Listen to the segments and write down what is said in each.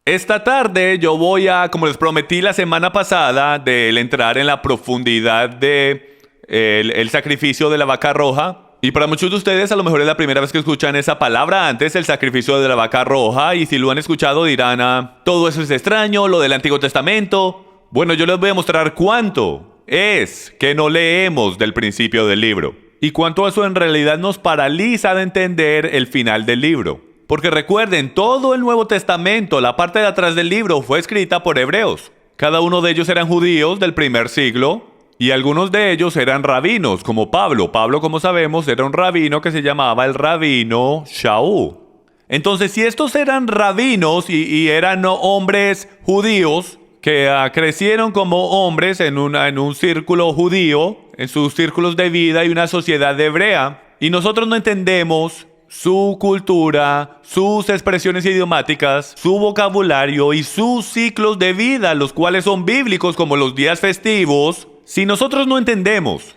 Esta tarde yo voy a, como les prometí la semana pasada, de entrar en la profundidad de el sacrificio de la vaca roja. Y para muchos de ustedes a lo mejor es la primera vez que escuchan esa palabra antes, el sacrificio de la vaca roja. Y si lo han escuchado dirán, todo eso es extraño, lo del Antiguo Testamento. Bueno, yo les voy a mostrar cuánto es que no leemos del principio del libro. Y cuánto eso en realidad nos paraliza de entender el final del libro. Porque recuerden, todo el Nuevo Testamento, la parte de atrás del libro, fue escrita por hebreos. Cada uno de ellos eran judíos del primer siglo y algunos de ellos eran rabinos, como Pablo. Pablo, como sabemos, era un rabino que se llamaba el rabino Shaul. Entonces, si estos eran rabinos y eran hombres judíos que crecieron como hombres en un círculo judío, en sus círculos de vida y una sociedad hebrea, y nosotros no entendemos su cultura, sus expresiones idiomáticas, su vocabulario y sus ciclos de vida, los cuales son bíblicos como los días festivos. Si nosotros no entendemos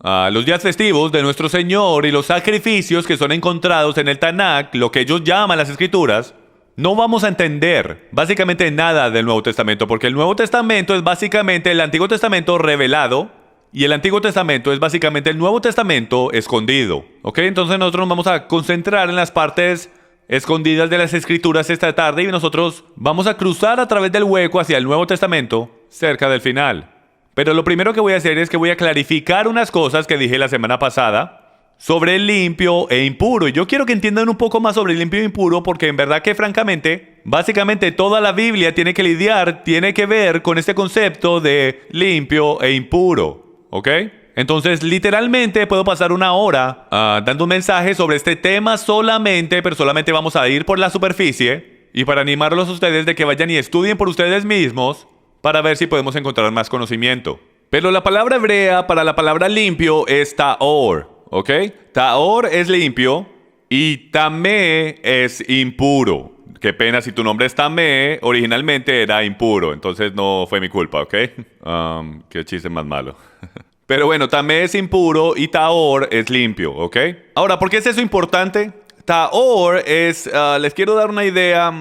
los días festivos de nuestro Señor y los sacrificios que son encontrados en el Tanakh, lo que ellos llaman las Escrituras, no vamos a entender básicamente nada del Nuevo Testamento, porque el Nuevo Testamento es básicamente el Antiguo Testamento revelado. Y el Antiguo Testamento es básicamente el Nuevo Testamento escondido, ¿ok? Entonces nosotros nos vamos a concentrar en las partes escondidas de las Escrituras esta tarde y nosotros vamos a cruzar a través del hueco hacia el Nuevo Testamento cerca del final. Pero lo primero que voy a hacer es que voy a clarificar unas cosas que dije la semana pasada sobre el limpio e impuro. Y yo quiero que entiendan un poco más sobre el limpio e impuro porque en verdad que francamente, básicamente toda la Biblia tiene que ver con este concepto de limpio e impuro. ¿Ok? Entonces, literalmente puedo pasar una hora dando un mensaje sobre este tema solamente, pero solamente vamos a ir por la superficie y para animarlos a ustedes de que vayan y estudien por ustedes mismos para ver si podemos encontrar más conocimiento. Pero la palabra hebrea para la palabra limpio es ta'or, ¿ok? Ta'or es limpio y tamé es impuro. Qué pena si tu nombre es Tamé, originalmente era impuro, entonces no fue mi culpa, ¿ok? Qué chiste más malo. Pero bueno, Tamé es impuro y Taor es limpio, ¿ok? Ahora, ¿por qué es eso importante? Taor es, les quiero dar una idea,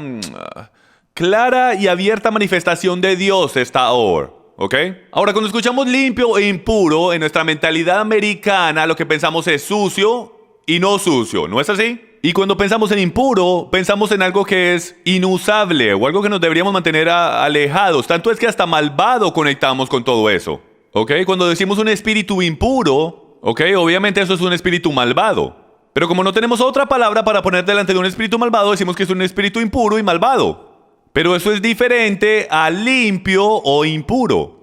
clara y abierta manifestación de Dios es Taor, ¿ok? Ahora, cuando escuchamos limpio e impuro, en nuestra mentalidad americana lo que pensamos es sucio y no sucio, ¿no es así? Y cuando pensamos en impuro, pensamos en algo que es inusable o algo que nos deberíamos mantener alejados. Tanto es que hasta malvado conectamos con todo eso. ¿Ok? Cuando decimos un espíritu impuro, ¿ok? Obviamente eso es un espíritu malvado. Pero como no tenemos otra palabra para poner delante de un espíritu malvado, decimos que es un espíritu impuro y malvado. Pero eso es diferente a limpio o impuro.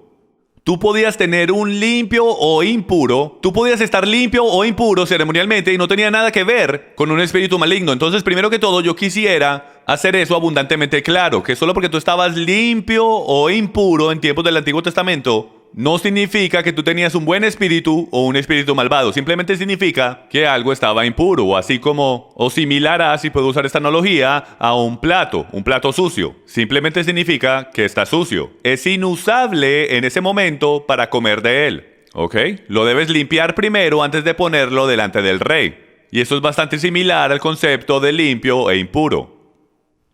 Tú podías tener un limpio o impuro. Tú podías estar limpio o impuro ceremonialmente y no tenía nada que ver con un espíritu maligno. Entonces, primero que todo, yo quisiera hacer eso abundantemente claro. Que solo porque tú estabas limpio o impuro en tiempos del Antiguo Testamento, no significa que tú tenías un buen espíritu o un espíritu malvado. Simplemente significa que algo estaba impuro. Así como, o similar a, si puedo usar esta analogía, a un plato sucio. Simplemente significa que está sucio. Es inusable en ese momento para comer de él. ¿Ok? Lo debes limpiar primero antes de ponerlo delante del rey. Y eso es bastante similar al concepto de limpio e impuro.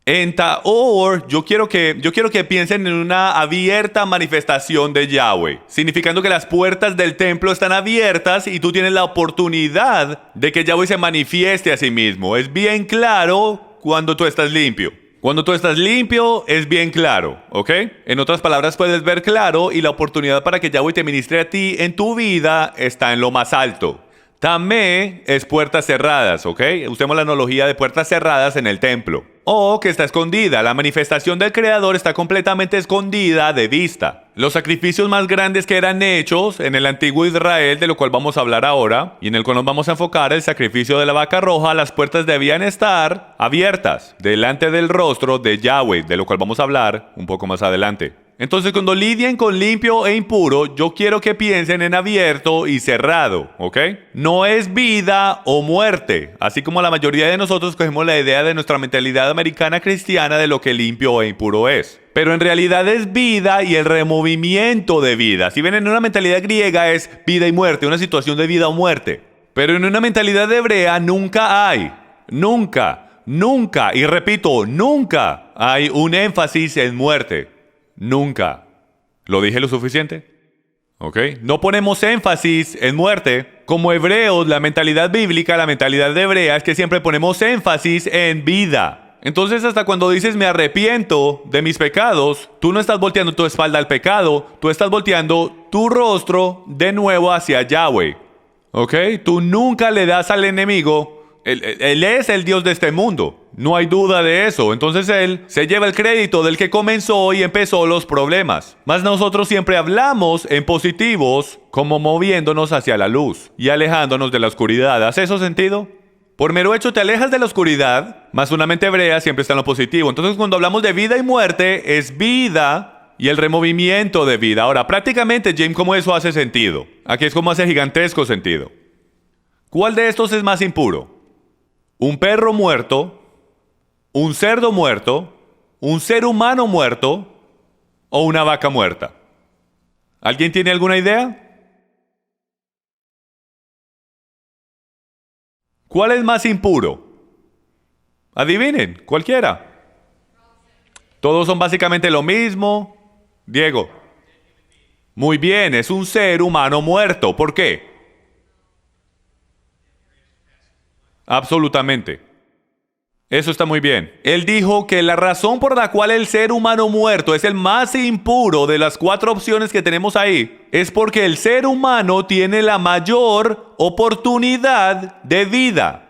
En Taor, yo quiero que piensen en una abierta manifestación de Yahweh, significando que las puertas del templo están abiertas y tú tienes la oportunidad de que Yahweh se manifieste a sí mismo. Es bien claro cuando tú estás limpio. Cuando tú estás limpio, es bien claro, ¿ok? En otras palabras, puedes ver claro y la oportunidad para que Yahweh te ministre a ti en tu vida está en lo más alto. Tamé es puertas cerradas, ¿ok? Usemos la analogía de puertas cerradas en el templo. O que está escondida. La manifestación del Creador está completamente escondida de vista. Los sacrificios más grandes que eran hechos en el antiguo Israel, de lo cual vamos a hablar ahora, y en el cual nos vamos a enfocar, el sacrificio de la vaca roja, las puertas debían estar abiertas delante del rostro de Yahweh, de lo cual vamos a hablar un poco más adelante. Entonces, cuando lidien con limpio e impuro, yo quiero que piensen en abierto y cerrado, ¿ok? No es vida o muerte, así como la mayoría de nosotros cogemos la idea de nuestra mentalidad americana cristiana de lo que limpio e impuro es. Pero en realidad es vida y el removimiento de vida. Si ven, en una mentalidad griega es vida y muerte, una situación de vida o muerte. Pero en una mentalidad hebrea nunca hay, nunca Nunca, y repito, nunca hay un énfasis en muerte. Nunca. ¿Lo dije lo suficiente? ¿Ok? No ponemos énfasis en muerte. Como hebreos, la mentalidad bíblica, la mentalidad hebrea es que siempre ponemos énfasis en vida. Entonces, hasta cuando dices me arrepiento de mis pecados, tú no estás volteando tu espalda al pecado, tú estás volteando tu rostro de nuevo hacia Yahweh. ¿Ok? Tú nunca le das al enemigo. Él es el Dios de este mundo. No hay duda de eso. Entonces Él se lleva el crédito del que comenzó y empezó los problemas. Mas nosotros siempre hablamos en positivos, como moviéndonos hacia la luz y alejándonos de la oscuridad. ¿Hace eso sentido? Por mero hecho te alejas de la oscuridad, mas una mente hebrea siempre está en lo positivo. Entonces cuando hablamos de vida y muerte, es vida y el removimiento de vida. Ahora, prácticamente, Jim, ¿cómo eso hace sentido? Aquí es como hace gigantesco sentido. ¿Cuál de estos es más impuro? ¿Un perro muerto, un cerdo muerto, un ser humano muerto o una vaca muerta? ¿Alguien tiene alguna idea? ¿Cuál es más impuro? Adivinen, cualquiera. Todos son básicamente lo mismo. Diego. Muy bien, es un ser humano muerto. ¿Por qué? Absolutamente. Eso está muy bien. Él dijo que la razón por la cual el ser humano muerto es el más impuro de las 4 opciones que tenemos ahí es porque el ser humano tiene la mayor oportunidad de vida.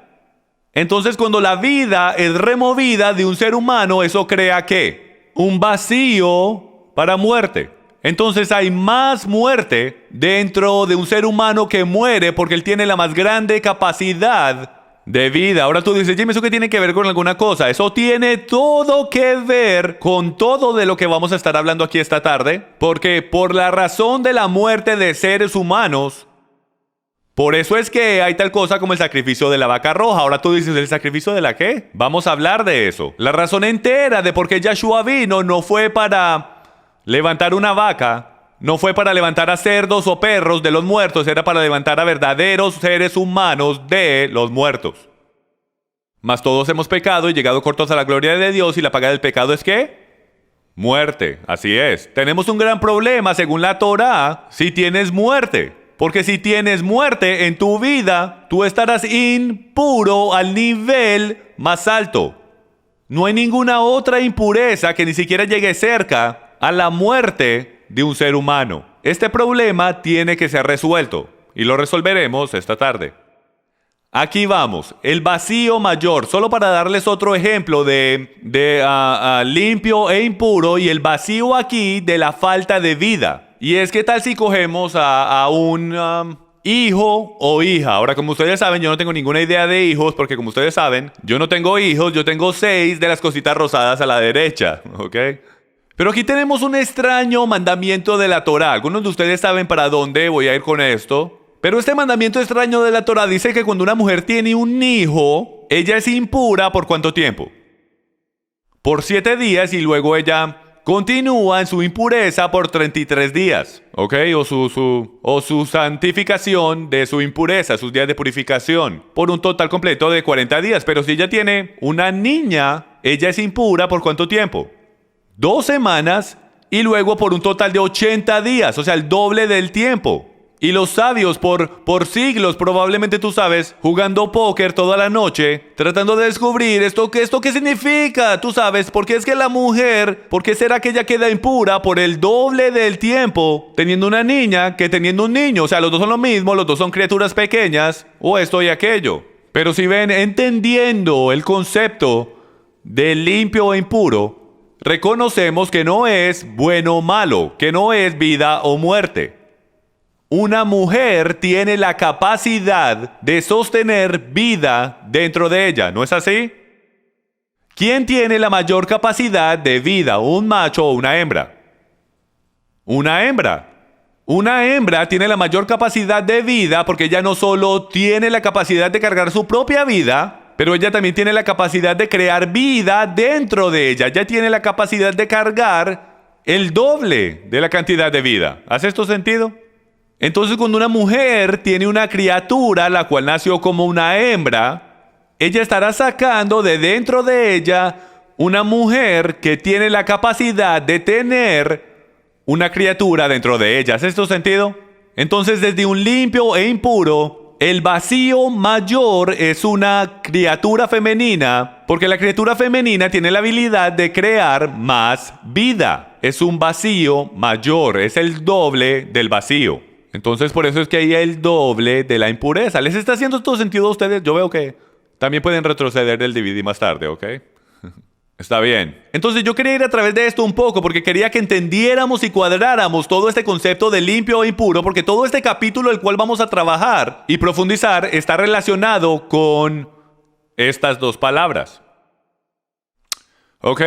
Entonces, cuando la vida es removida de un ser humano, eso crea ¿qué? Un vacío para muerte. Entonces hay más muerte dentro de un ser humano que muere porque él tiene la más grande capacidad de vida. Ahora tú dices, Jimmy, ¿eso qué tiene que ver con alguna cosa? Eso tiene todo que ver con todo de lo que vamos a estar hablando aquí esta tarde. Porque por la razón de la muerte de seres humanos, por eso es que hay tal cosa como el sacrificio de la vaca roja. Ahora tú dices, ¿el sacrificio de la qué? Vamos a hablar de eso. La razón entera de por qué Yahshua vino no fue para levantar una vaca, no fue para levantar a cerdos o perros de los muertos, era para levantar a verdaderos seres humanos de los muertos. Mas todos hemos pecado y llegado cortos a la gloria de Dios, y la paga del pecado es ¿qué? Muerte. Así es. Tenemos un gran problema según la Torá si tienes muerte. Porque si tienes muerte en tu vida, tú estarás impuro al nivel más alto. No hay ninguna otra impureza que ni siquiera llegue cerca a la muerte de un ser humano. Este problema tiene que ser resuelto y lo resolveremos esta tarde. Aquí vamos, el vacío mayor, solo para darles otro ejemplo de limpio e impuro, y el vacío aquí de la falta de vida. Y es que tal si cogemos a un hijo o hija. Ahora, como ustedes saben, yo no tengo ninguna idea de hijos, porque como ustedes saben, yo no tengo hijos, yo tengo 6 de las cositas rosadas a la derecha, ¿ok? Pero aquí tenemos un extraño mandamiento de la Torá. Algunos de ustedes saben para dónde voy a ir con esto. Pero este mandamiento extraño de la Torá dice que cuando una mujer tiene un hijo, ella es impura ¿por cuánto tiempo? Por 7 días, y luego ella continúa en su impureza por 33 días. ¿Ok? O su santificación de su impureza, sus días de purificación, por un total completo de 40 días. Pero si ella tiene una niña, ella es impura ¿por cuánto tiempo? 2 semanas, y luego por un total de 80 días, o sea, el doble del tiempo. Y los sabios por siglos, probablemente tú sabes, jugando póker toda la noche, tratando de descubrir esto qué significa, tú sabes, porque es que la mujer, ¿por qué será que ella queda impura por el doble del tiempo teniendo una niña que teniendo un niño? O sea, los dos son lo mismo, los dos son criaturas pequeñas, o esto y aquello. Pero si ven, entendiendo el concepto de limpio o impuro, reconocemos que no es bueno o malo, que no es vida o muerte. Una mujer tiene la capacidad de sostener vida dentro de ella, ¿no es así? ¿Quién tiene la mayor capacidad de vida, un macho o una hembra? Una hembra. Una hembra tiene la mayor capacidad de vida porque ella no solo tiene la capacidad de cargar su propia vida, pero ella también tiene la capacidad de crear vida dentro de ella. Ella tiene la capacidad de cargar el doble de la cantidad de vida. ¿Hace esto sentido? Entonces, cuando una mujer tiene una criatura, la cual nació como una hembra, ella estará sacando de dentro de ella una mujer que tiene la capacidad de tener una criatura dentro de ella. ¿Hace esto sentido? Entonces, desde un limpio e impuro, el vacío mayor es una criatura femenina, porque la criatura femenina tiene la habilidad de crear más vida. Es un vacío mayor, es el doble del vacío. Entonces, por eso es que hay el doble de la impureza. ¿Les está haciendo todo sentido a ustedes? Yo veo que también pueden retroceder del DVD más tarde, ¿ok? Está bien. Entonces yo quería ir a través de esto un poco porque quería que entendiéramos y cuadráramos todo este concepto de limpio e impuro, porque todo este capítulo el cual vamos a trabajar y profundizar está relacionado con estas dos palabras. Ok.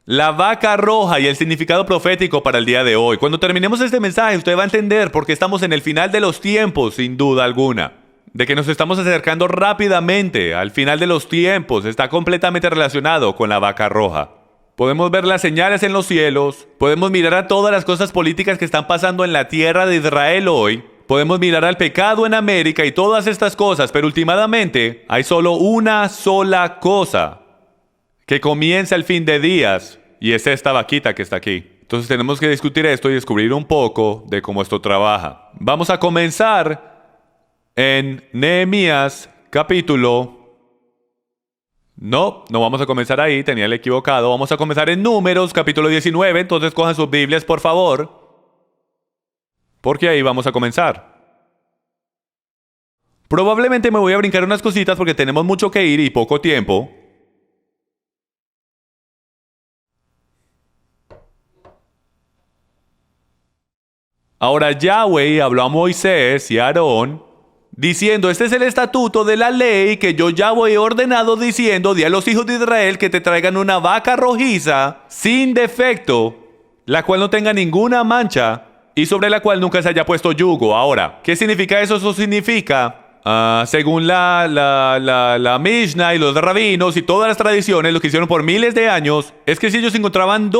La vaca roja y el significado profético para el día de hoy. Cuando terminemos este mensaje usted va a entender por qué estamos en el final de los tiempos, sin duda alguna. De que nos estamos acercando rápidamente al final de los tiempos está completamente relacionado con la vaca roja. Podemos ver las señales en los cielos, podemos mirar a todas las cosas políticas que están pasando en la tierra de Israel hoy, podemos mirar al pecado en América y todas estas cosas, pero últimamente hay solo una sola cosa que comienza el fin de días y es esta vaquita que está aquí. Entonces tenemos que discutir esto y descubrir un poco de cómo esto trabaja. Vamos a comenzar en Nehemías capítulo... No vamos a comenzar ahí, tenía el equivocado. Vamos a comenzar en Números capítulo 19, entonces cojan sus Biblias por favor, porque ahí vamos a comenzar. Probablemente me voy a brincar unas cositas porque tenemos mucho que ir y poco tiempo. Ahora Yahweh habló a Moisés y a Aarón diciendo, este es el estatuto de la ley que yo Yahweh he ordenado diciendo, di a los hijos de Israel que te traigan una vaca rojiza sin defecto, la cual no tenga ninguna mancha y sobre la cual nunca se haya puesto yugo. Ahora, ¿qué significa eso? Eso significa, según la Mishnah y los rabinos y todas las tradiciones, lo que hicieron por miles de años, es que si ellos encontraban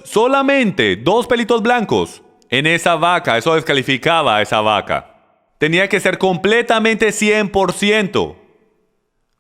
solamente dos pelitos blancos en esa vaca, eso descalificaba a esa vaca. Tenía que ser completamente 100%,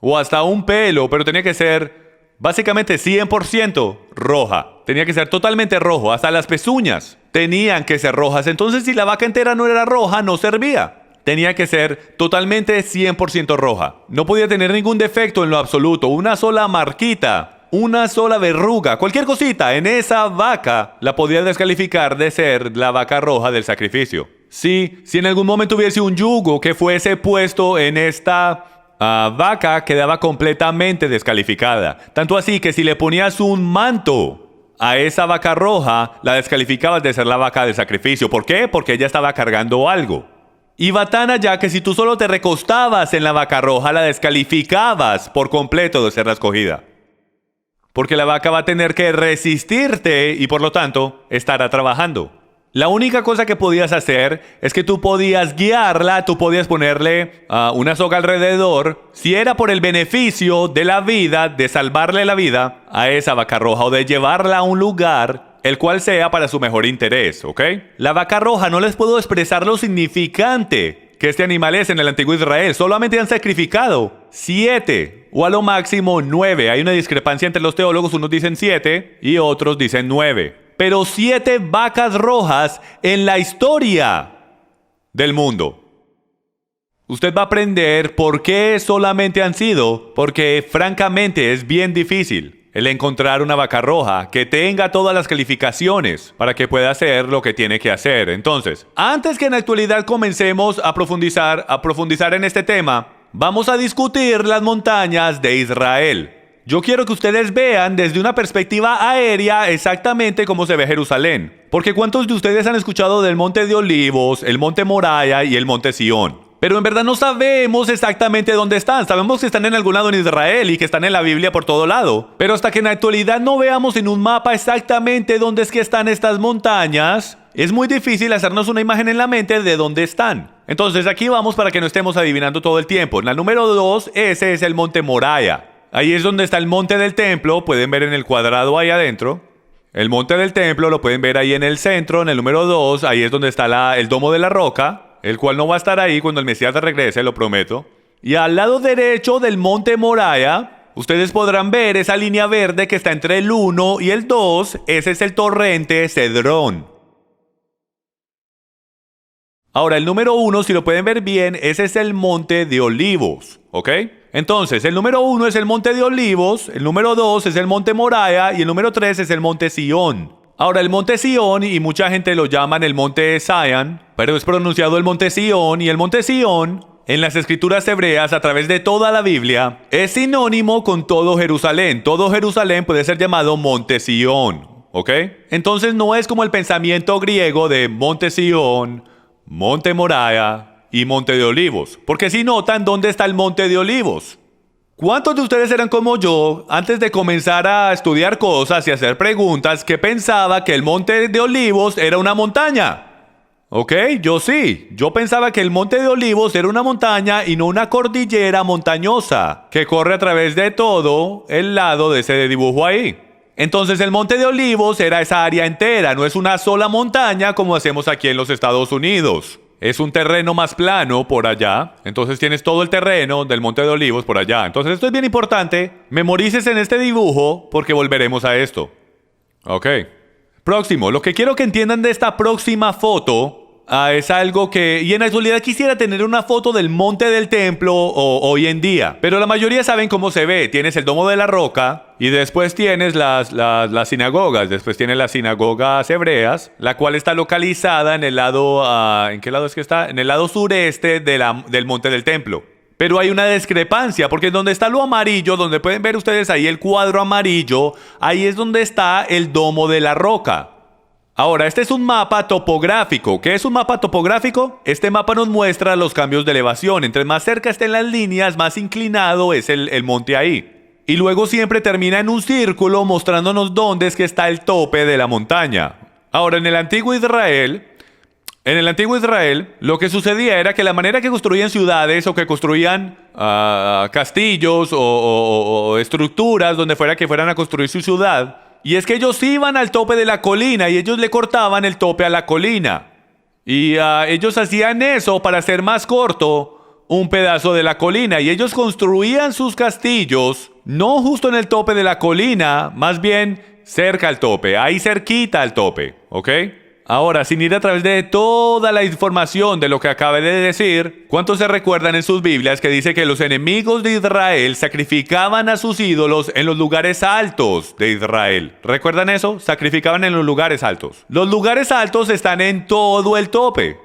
o hasta un pelo, pero tenía que ser básicamente 100% roja. Tenía que ser totalmente rojo, hasta las pezuñas tenían que ser rojas. Entonces si la vaca entera no era roja, no servía. Tenía que ser totalmente 100% roja. No podía tener ningún defecto en lo absoluto, una sola marquita, una sola verruga, cualquier cosita en esa vaca la podía descalificar de ser la vaca roja del sacrificio. Si en algún momento hubiese un yugo que fuese puesto en esta vaca, quedaba completamente descalificada. Tanto así que si le ponías un manto a esa vaca roja, la descalificabas de ser la vaca del sacrificio. ¿Por qué? Porque ella estaba cargando algo. Y va tan allá que si tú solo te recostabas en la vaca roja, la descalificabas por completo de ser la escogida. Porque la vaca va a tener que resistirte y por lo tanto estará trabajando. La única cosa que podías hacer es que tú podías guiarla, tú podías ponerle una soga alrededor, si era por el beneficio de la vida, de salvarle la vida a esa vaca roja o de llevarla a un lugar el cual sea para su mejor interés, ¿ok? La vaca roja no les puedo expresar lo significante que este animal es en el antiguo Israel. Solamente han sacrificado 7 o a lo máximo 9. Hay una discrepancia entre los teólogos, unos dicen 7 y otros dicen 9. Pero 7 vacas rojas en la historia del mundo. Usted va a aprender por qué solamente han sido, porque francamente es bien difícil el encontrar una vaca roja que tenga todas las calificaciones para que pueda hacer lo que tiene que hacer. Entonces, antes que en la actualidad comencemos a profundizar en este tema, vamos a discutir las montañas de Israel. Yo quiero que ustedes vean desde una perspectiva aérea exactamente cómo se ve Jerusalén. Porque ¿cuántos de ustedes han escuchado del Monte de Olivos, el Monte Moriah y el Monte Sión? Pero en verdad no sabemos exactamente dónde están. Sabemos que están en algún lado en Israel y que están en la Biblia por todo lado. Pero hasta que en la actualidad no veamos en un mapa exactamente dónde es que están estas montañas, es muy difícil hacernos una imagen en la mente de dónde están. Entonces aquí vamos para que no estemos adivinando todo el tiempo. En la número 2, ese es el Monte Moriah. Ahí es donde está el monte del templo, pueden ver en el cuadrado ahí adentro. El monte del templo lo pueden ver ahí en el centro, en el número 2, ahí es donde está el domo de la roca, el cual no va a estar ahí cuando el Mesías regrese, lo prometo. Y al lado derecho del monte Moriah, ustedes podrán ver esa línea verde que está entre el 1 y el 2. Ese es el torrente Cedrón. Ahora, el número 1, si lo pueden ver bien, ese es el monte de Olivos, ¿ok? Entonces, el número 1 es el monte de Olivos, el número 2 es el monte Moriah y el número 3 es el monte Sión. Ahora, el monte Sión, y mucha gente lo llaman el monte Zion, pero es pronunciado el monte Sión, y el monte Sión, en las escrituras hebreas, a través de toda la Biblia, es sinónimo con todo Jerusalén. Todo Jerusalén puede ser llamado monte Sión, ¿ok? Entonces, no es como el pensamiento griego de monte Sión, monte Moriah y monte de Olivos. Porque si notan, ¿dónde está el monte de Olivos? ¿Cuántos de ustedes eran como yo, antes de comenzar a estudiar cosas y hacer preguntas, que pensaba que el monte de Olivos era una montaña? ¿Ok? Yo sí. Yo pensaba que el monte de Olivos era una montaña y no una cordillera montañosa que corre a través de todo el lado de ese dibujo ahí. Entonces el monte de Olivos era esa área entera, no es una sola montaña como hacemos aquí en los Estados Unidos. Es un terreno más plano por allá. Entonces tienes todo el terreno del monte de Olivos por allá. Entonces esto es bien importante. Memorices en este dibujo porque volveremos a esto. Ok. Próximo. Lo que quiero que entiendan de esta próxima foto es algo que... Y en la actualidad quisiera tener una foto del monte del templo hoy en día. Pero la mayoría saben cómo se ve. Tienes el domo de la roca y después tienes las sinagogas. Después tienes las sinagogas hebreas, la cual está localizada en el lado... ¿en qué lado es que está? En el lado sureste del monte del templo. Pero hay una discrepancia, porque donde está lo amarillo, donde pueden ver ustedes ahí el cuadro amarillo, ahí es donde está el domo de la roca. Ahora, este es un mapa topográfico. ¿Qué es un mapa topográfico? Este mapa nos muestra los cambios de elevación. Entre más cerca estén las líneas, más inclinado es el monte ahí. Y luego siempre termina en un círculo mostrándonos dónde es que está el tope de la montaña. Ahora, en el antiguo Israel, lo que sucedía era que la manera que construían ciudades o que construían castillos o estructuras donde fuera que fueran a construir su ciudad, y es que ellos iban al tope de la colina y ellos le cortaban el tope a la colina. Y ellos hacían eso para hacer más corto un pedazo de la colina. Y ellos construían sus castillos no justo en el tope de la colina, más bien cerca al tope, ahí cerquita al tope, ¿ok? Ahora, sin ir a través de toda la información de lo que acabé de decir, ¿cuántos se recuerdan en sus Biblias que dice que los enemigos de Israel sacrificaban a sus ídolos en los lugares altos de Israel? ¿Recuerdan eso? Sacrificaban en los lugares altos. Los lugares altos están en todo el tope.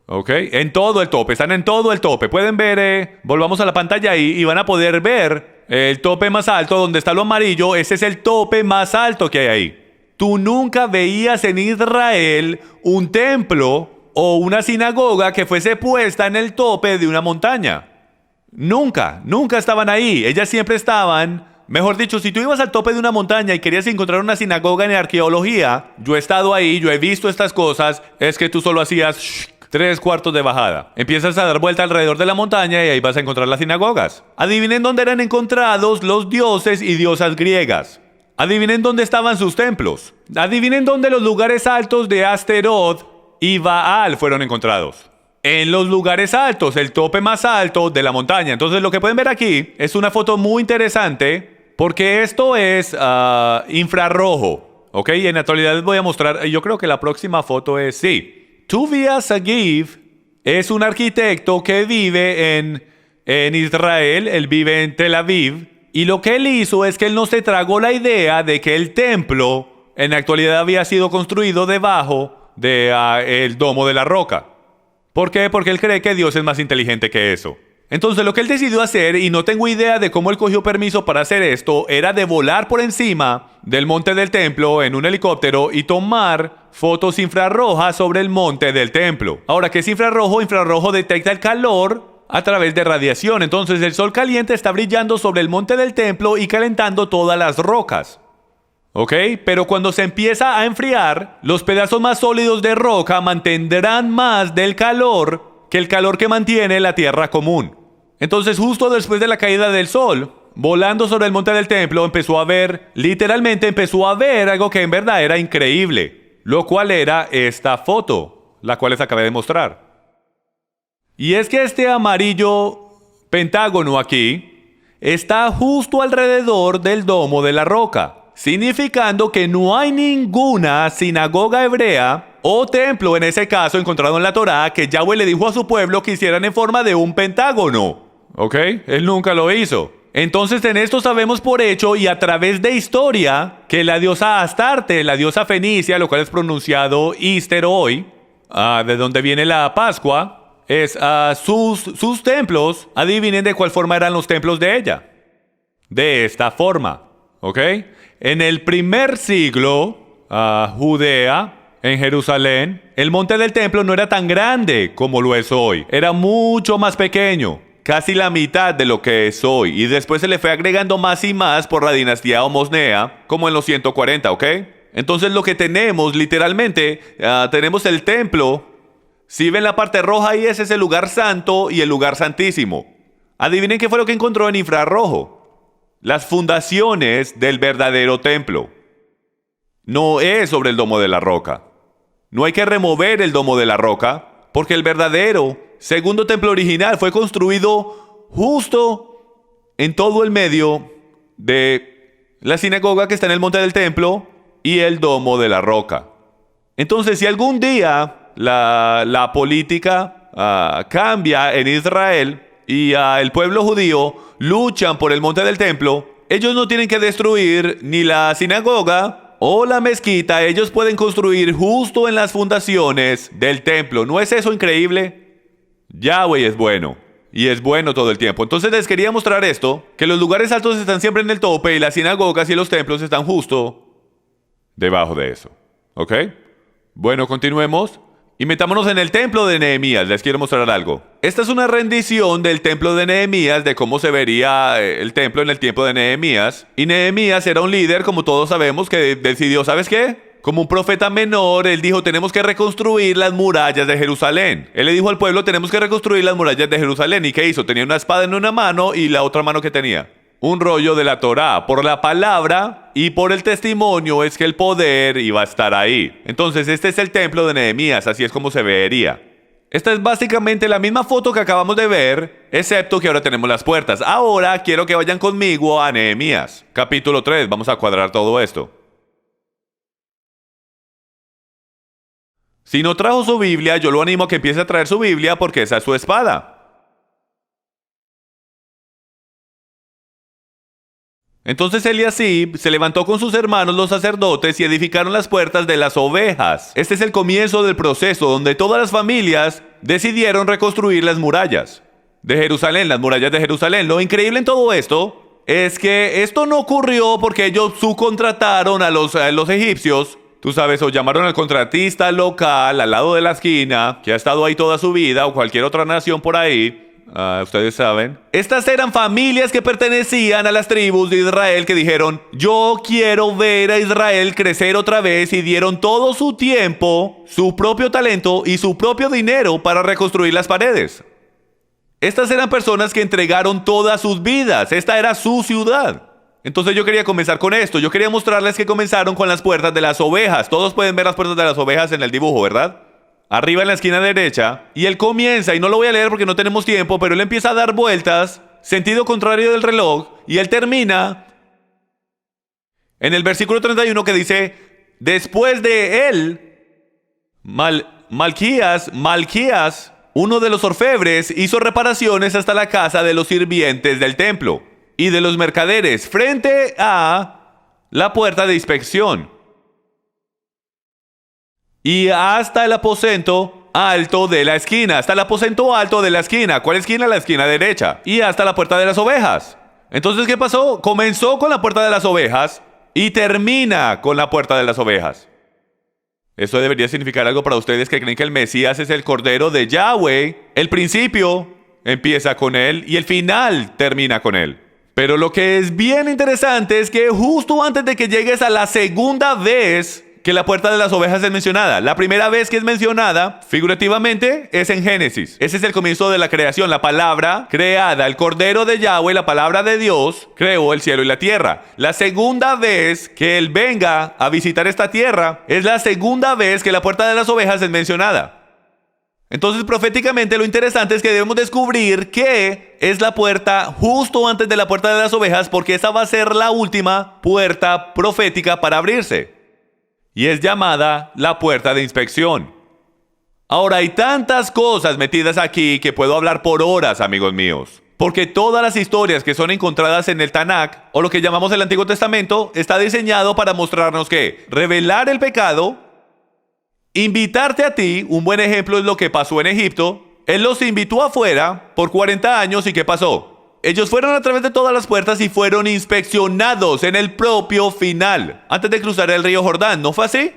¿Ok? En todo el tope, están en todo el tope. Pueden ver, volvamos a la pantalla ahí y van a poder ver el tope más alto donde está lo amarillo. Ese es el tope más alto que hay ahí. Tú nunca veías en Israel un templo o una sinagoga que fuese puesta en el tope de una montaña. Nunca estaban ahí. Ellas siempre estaban, mejor dicho, si tú ibas al tope de una montaña y querías encontrar una sinagoga en arqueología, yo he estado ahí, yo he visto estas cosas, es que tú solo hacías 3/4 de bajada. Empiezas a dar vuelta alrededor de la montaña y ahí vas a encontrar las sinagogas. Adivinen dónde eran encontrados los dioses y diosas griegas. Adivinen dónde estaban sus templos. Adivinen dónde los lugares altos de Asteroth y Baal fueron encontrados. En los lugares altos, el tope más alto de la montaña. Entonces lo que pueden ver aquí es una foto muy interesante porque esto es infrarrojo. ¿Ok? Y en la actualidad les voy a mostrar, yo creo que la próxima foto es, sí. Tuvia Sagiv es un arquitecto que vive en Israel, él vive en Tel Aviv. Y lo que él hizo es que él no se tragó la idea de que el templo en la actualidad había sido construido debajo del domo de la roca. ¿Por qué? Porque él cree que Dios es más inteligente que eso. Entonces lo que él decidió hacer, y no tengo idea de cómo él cogió permiso para hacer esto, era de volar por encima del monte del templo en un helicóptero y tomar fotos infrarrojas sobre el monte del templo. Ahora, ¿qué es infrarrojo? Infrarrojo detecta el calor a través de radiación. Entonces el sol caliente está brillando sobre el monte del templo y calentando todas las rocas. ¿Ok? Pero cuando se empieza a enfriar, los pedazos más sólidos de roca mantendrán más del calor que el calor que mantiene la tierra común. Entonces justo después de la caída del sol, volando sobre el monte del templo, literalmente empezó a ver algo que en verdad era increíble, lo cual era esta foto, la cual les acabé de mostrar. Y es que este amarillo pentágono aquí está justo alrededor del domo de la roca, significando que no hay ninguna sinagoga hebrea o templo en ese caso encontrado en la Torá que Yahweh le dijo a su pueblo que hicieran en forma de un pentágono. ¿Ok? Él nunca lo hizo. Entonces en esto sabemos por hecho y a través de historia que la diosa Astarte, la diosa fenicia, lo cual es pronunciado Easter hoy, de donde viene la Pascua, es sus templos, adivinen de cuál forma eran los templos de ella. De esta forma. ¿Ok? En el primer siglo, Judea, en Jerusalén, el monte del templo no era tan grande como lo es hoy. Era mucho más pequeño, casi la mitad de lo que es hoy. Y después se le fue agregando más y más por la dinastía Omosnea, como en los 140, ¿ok? Entonces lo que tenemos, literalmente, tenemos el templo. Si ven la parte roja ahí, ese es el lugar santo y el lugar santísimo. Adivinen qué fue lo que encontró en infrarrojo. Las fundaciones del verdadero templo. No es sobre el domo de la roca. No hay que remover el domo de la roca, porque el verdadero segundo templo original fue construido justo en todo el medio de la sinagoga que está en el monte del templo y el domo de la roca. Entonces, si algún día la política cambia en Israel y el pueblo judío luchan por el monte del templo, ellos no tienen que destruir ni la sinagoga o la mezquita, ellos pueden construir justo en las fundaciones del templo. ¿No es eso increíble? Yahweh es bueno, y es bueno todo el tiempo. Entonces les quería mostrar esto, que los lugares altos están siempre en el tope y las sinagogas y los templos están justo debajo de eso. ¿Ok? Bueno, continuemos. Y metámonos en el templo de Nehemías. Les quiero mostrar algo. Esta es una rendición del templo de Nehemías, de cómo se vería el templo en el tiempo de Nehemías. Y Nehemías era un líder, como todos sabemos, que decidió, ¿sabes qué? Como un profeta menor, él dijo, tenemos que reconstruir las murallas de Jerusalén. Él le dijo al pueblo, tenemos que reconstruir las murallas de Jerusalén. ¿Y qué hizo? Tenía una espada en una mano y la otra mano que tenía un rollo de la Torá. Por la palabra y por el testimonio es que el poder iba a estar ahí. Entonces este es el templo de Nehemías, así es como se vería. Esta es básicamente la misma foto que acabamos de ver, excepto que ahora tenemos las puertas. Ahora quiero que vayan conmigo a Nehemías, capítulo 3, vamos a cuadrar todo esto. Si no trajo su Biblia, yo lo animo a que empiece a traer su Biblia porque esa es su espada. Entonces Eliasib se levantó con sus hermanos los sacerdotes y edificaron las puertas de las ovejas. Este es el comienzo del proceso donde todas las familias decidieron reconstruir las murallas de Jerusalén, las murallas de Jerusalén. Lo increíble en todo esto es que esto no ocurrió porque ellos subcontrataron a los egipcios. Tú sabes, o llamaron al contratista local al lado de la esquina, que ha estado ahí toda su vida, o cualquier otra nación por ahí. Ustedes saben. Estas eran familias que pertenecían a las tribus de Israel que dijeron, yo quiero ver a Israel crecer otra vez, y dieron todo su tiempo, su propio talento y su propio dinero para reconstruir las paredes. Estas eran personas que entregaron todas sus vidas. Esta era su ciudad. Entonces yo quería comenzar con esto. Yo quería mostrarles que comenzaron con las puertas de las ovejas. Todos pueden ver las puertas de las ovejas en el dibujo, ¿verdad? Arriba en la esquina derecha, y él comienza, y no lo voy a leer porque no tenemos tiempo, pero él empieza a dar vueltas, sentido contrario del reloj, y él termina en el versículo 31 que dice, después de él, Malquías, uno de los orfebres, hizo reparaciones hasta la casa de los sirvientes del templo y de los mercaderes, frente a la puerta de inspección, y hasta el aposento alto de la esquina. Hasta el aposento alto de la esquina. ¿Cuál esquina? La esquina derecha. Y hasta la puerta de las ovejas. Entonces, ¿qué pasó? Comenzó con la puerta de las ovejas y termina con la puerta de las ovejas. Eso debería significar algo para ustedes que creen que el Mesías es el Cordero de Yahweh. El principio empieza con él y el final termina con él. Pero lo que es bien interesante es que justo antes de que llegues a la segunda vez que la puerta de las ovejas es mencionada. La primera vez que es mencionada, figurativamente, es en Génesis. Ese es el comienzo de la creación. La palabra creada, el Cordero de Yahweh, la palabra de Dios, creó el cielo y la tierra. La segunda vez que Él venga a visitar esta tierra, es la segunda vez que la puerta de las ovejas es mencionada. Entonces, proféticamente, lo interesante es que debemos descubrir qué es la puerta justo antes de la puerta de las ovejas, porque esa va a ser la última puerta profética para abrirse. Y es llamada la puerta de inspección. Ahora, hay tantas cosas metidas aquí que puedo hablar por horas, amigos míos. Porque todas las historias que son encontradas en el Tanakh, o lo que llamamos el Antiguo Testamento, está diseñado para mostrarnos que revelar el pecado, invitarte a ti. Un buen ejemplo es lo que pasó en Egipto. Él los invitó afuera por 40 años y ¿qué pasó? Ellos fueron a través de todas las puertas y fueron inspeccionados en el propio final, antes de cruzar el río Jordán. ¿No fue así?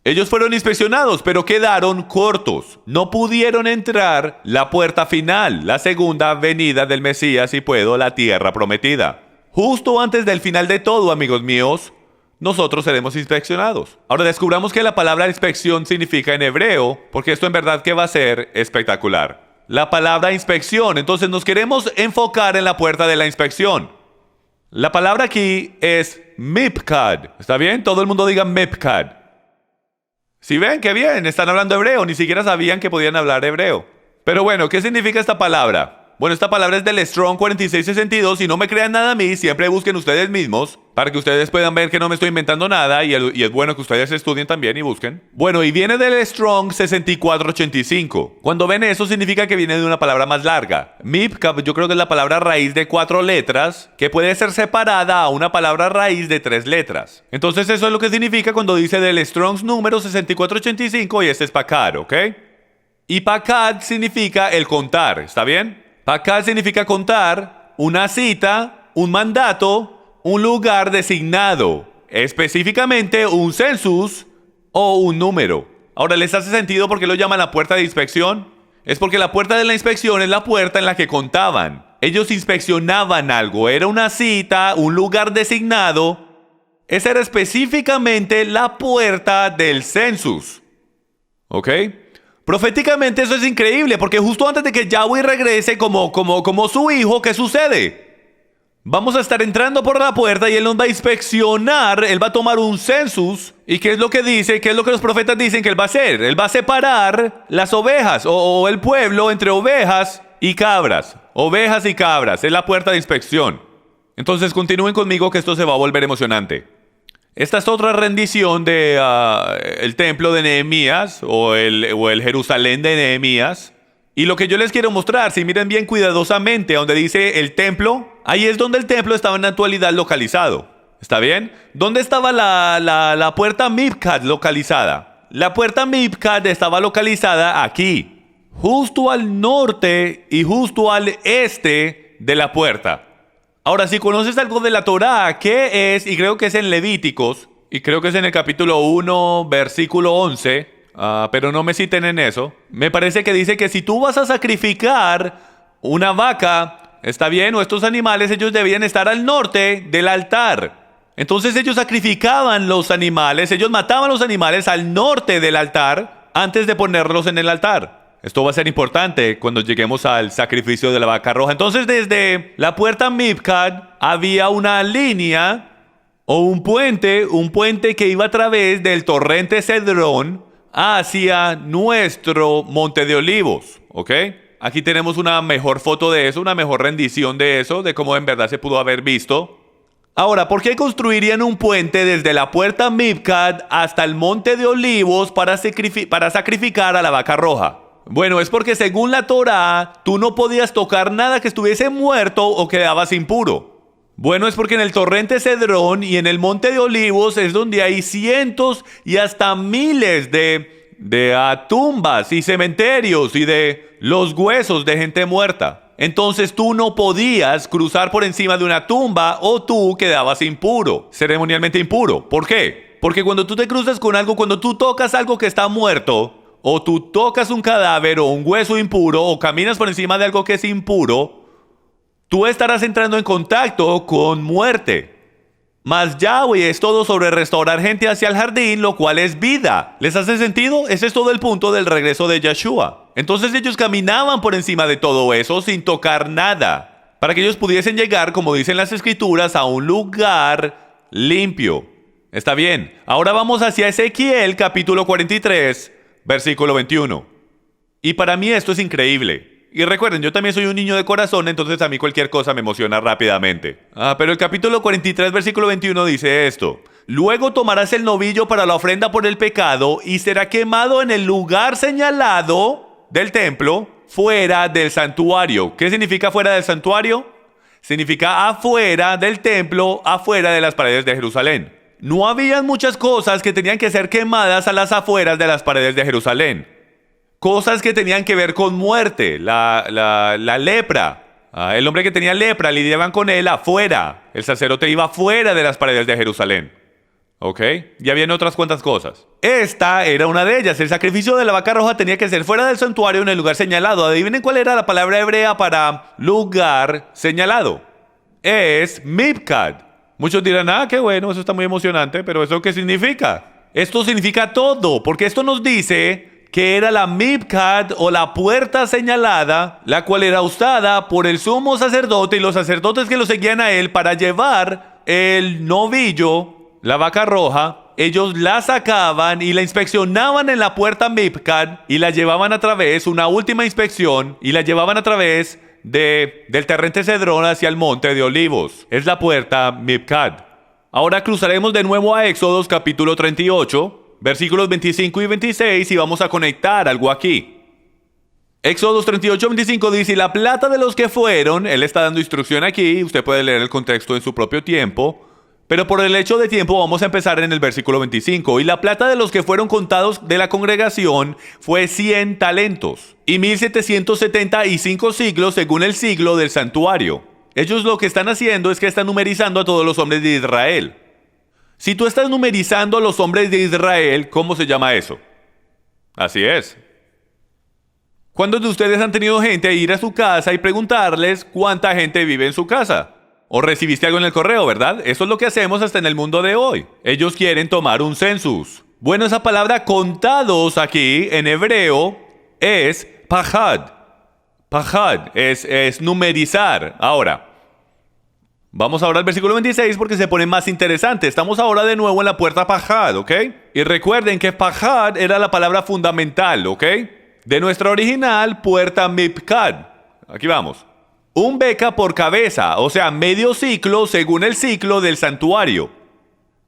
Ellos fueron inspeccionados, pero quedaron cortos. No pudieron entrar la puerta final, la segunda venida del Mesías, si puedo, la tierra prometida. Justo antes del final de todo, amigos míos, nosotros seremos inspeccionados. Ahora descubramos que la palabra inspección significa en hebreo, porque esto en verdad que va a ser espectacular. La palabra inspección, entonces nos queremos enfocar en la puerta de la inspección. La palabra aquí es mipkad. ¿Está bien? Todo el mundo diga mipkad. Si ven, qué bien, están hablando hebreo, ni siquiera sabían que podían hablar hebreo. Pero bueno, ¿qué significa esta palabra? Bueno, esta palabra es del Strong 4662. Si no me crean nada a mí, siempre busquen ustedes mismos para que ustedes puedan ver que no me estoy inventando nada y es bueno que ustedes estudien también y busquen. Bueno, y viene del Strong 6485. Cuando ven eso, significa que viene de una palabra más larga. Mipkab, yo creo que es la palabra raíz de 4 letras que puede ser separada a una palabra raíz de 3 letras. Entonces eso es lo que significa cuando dice del Strong's número 6485 y este es pakad, ¿ok? Y pakad significa el contar, ¿está bien? Pakad significa contar, una cita, un mandato, un lugar designado, específicamente un census o un número. Ahora, ¿les hace sentido por qué lo llaman la puerta de inspección? Es porque la puerta de la inspección es la puerta en la que contaban. Ellos inspeccionaban algo, era una cita, un lugar designado. Esa era específicamente la puerta del census. ¿Ok? Proféticamente eso es increíble, porque justo antes de que Yahweh regrese como su hijo, ¿qué sucede? Vamos a estar entrando por la puerta y Él nos va a inspeccionar, Él va a tomar un census. ¿Y qué es lo que dice? ¿Qué es lo que los profetas dicen que Él va a hacer? Él va a separar las ovejas o el pueblo entre ovejas y cabras. Ovejas y cabras, es la puerta de inspección. Entonces continúen conmigo que esto se va a volver emocionante. Esta es otra rendición de el templo de Nehemías o el Jerusalén de Nehemías. Y lo que yo les quiero mostrar, si miren bien cuidadosamente, donde dice el templo, ahí es donde el templo estaba en la actualidad localizado. ¿Está bien? ¿Dónde estaba la puerta Mipkad localizada? La puerta Mipkad estaba localizada aquí, justo al norte y justo al este de la puerta. Ahora, si conoces algo de la Torá, ¿qué es? Y creo que es en Levíticos, y creo que es en el capítulo 1, versículo 11, pero no me citen en eso. Me parece que dice que si tú vas a sacrificar una vaca, está bien, o estos animales, ellos debían estar al norte del altar. Entonces ellos sacrificaban los animales, ellos mataban los animales al norte del altar antes de ponerlos en el altar. Esto va a ser importante cuando lleguemos al sacrificio de la vaca roja. Entonces, desde la puerta Mipkad había una línea o un puente que iba a través del torrente Cedrón hacia nuestro Monte de Olivos, ¿ok? Aquí tenemos una mejor foto de eso, una mejor rendición de eso, de cómo en verdad se pudo haber visto. Ahora, ¿por qué construirían un puente desde la puerta Mipkad hasta el Monte de Olivos para sacrificar a la vaca roja? Bueno, es porque según la Torá, tú no podías tocar nada que estuviese muerto o quedabas impuro. Bueno, es porque en el torrente Cedrón y en el Monte de Olivos es donde hay cientos y hasta miles de tumbas y cementerios y de los huesos de gente muerta. Entonces tú no podías cruzar por encima de una tumba o tú quedabas impuro, ceremonialmente impuro. ¿Por qué? Porque cuando tú te cruzas con algo, cuando tú tocas algo que está muerto, o tú tocas un cadáver o un hueso impuro o caminas por encima de algo que es impuro, tú estarás entrando en contacto con muerte. Mas Yahweh es todo sobre restaurar gente hacia el jardín, lo cual es vida. ¿Les hace sentido? Ese es todo el punto del regreso de Yeshua. Entonces ellos caminaban por encima de todo eso sin tocar nada, para que ellos pudiesen llegar, como dicen las escrituras, a un lugar limpio. Está bien. Ahora vamos hacia Ezequiel capítulo 43, versículo 21. Y para mí esto es increíble. Y recuerden, yo también soy un niño de corazón, entonces a mí cualquier cosa me emociona rápidamente. Pero el capítulo 43, versículo 21 dice esto. Luego tomarás el novillo para la ofrenda por el pecado y será quemado en el lugar señalado del templo, fuera del santuario. ¿Qué significa fuera del santuario? Significa afuera del templo, afuera de las paredes de Jerusalén. No habían muchas cosas que tenían que ser quemadas a las afueras de las paredes de Jerusalén. Cosas que tenían que ver con muerte, la lepra. El hombre que tenía lepra, lidiaban con él afuera. El sacerdote iba afuera de las paredes de Jerusalén. ¿Ok? Y habían otras cuantas cosas. Esta era una de ellas. El sacrificio de la vaca roja tenía que ser fuera del santuario en el lugar señalado. Adivinen cuál era la palabra hebrea para lugar señalado. Es mipkad. Muchos dirán, qué bueno, eso está muy emocionante, pero ¿eso qué significa? Esto significa todo, porque esto nos dice que era la mipkad o la puerta señalada, la cual era usada por el sumo sacerdote y los sacerdotes que lo seguían a él para llevar el novillo, la vaca roja. Ellos la sacaban y la inspeccionaban en la puerta mipkad y la llevaban a través, una última inspección, y la llevaban a través del torrente Cedrón hacia el monte de Olivos. Es la puerta mipkad. Ahora cruzaremos de nuevo a Éxodos capítulo 38, versículos 25 y 26 y vamos a conectar algo aquí. Éxodos 38, 25 dice, y la plata de los que fueron, él está dando instrucción aquí, usted puede leer el contexto en su propio tiempo, pero por el hecho de tiempo vamos a empezar en el versículo 25. Y la plata de los que fueron contados de la congregación fue 100 talentos y 1775 siglos según el siglo del santuario. Ellos lo que están haciendo es que están numerizando a todos los hombres de Israel. Si tú estás numerizando a los hombres de Israel, ¿cómo se llama eso? Así es. ¿Cuántos de ustedes han tenido gente a ir a su casa y preguntarles cuánta gente vive en su casa? O recibiste algo en el correo, ¿verdad? Eso es lo que hacemos hasta en el mundo de hoy. Ellos quieren tomar un census. Bueno, esa palabra contados aquí en hebreo es pajad. Pajad es numerizar. Ahora, vamos ahora al versículo 26 porque se pone más interesante. Estamos ahora de nuevo en la puerta pajad, ¿ok? Y recuerden que pajad era la palabra fundamental, ¿ok? De nuestra original, puerta mipkad. Aquí vamos. Un beca por cabeza, o sea, medio ciclo según el ciclo del santuario.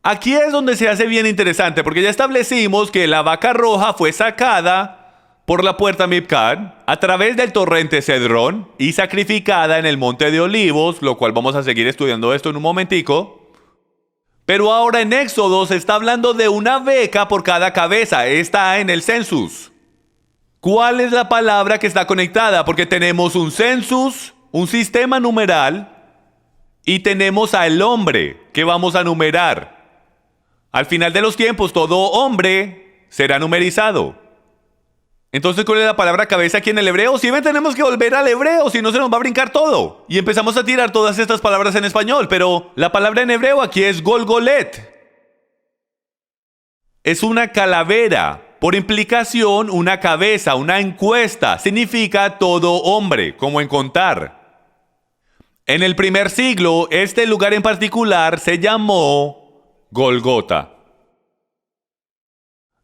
Aquí es donde se hace bien interesante, porque ya establecimos que la vaca roja fue sacada por la puerta mipkad a través del torrente Cedrón y sacrificada en el monte de Olivos, lo cual vamos a seguir estudiando esto en un momentico. Pero ahora en Éxodo se está hablando de una beca por cada cabeza, está en el census. ¿Cuál es la palabra que está conectada? Porque tenemos un census, un sistema numeral, y tenemos al hombre que vamos a numerar. Al final de los tiempos, todo hombre será numerizado. Entonces, ¿cuál es la palabra cabeza aquí en el hebreo? Si bien tenemos que volver al hebreo, si no se nos va a brincar todo. Y empezamos a tirar todas estas palabras en español, pero la palabra en hebreo aquí es golgolet. Es una calavera. Por implicación, una cabeza, una encuesta. Significa todo hombre, como en contar. En el primer siglo, este lugar en particular se llamó Golgota.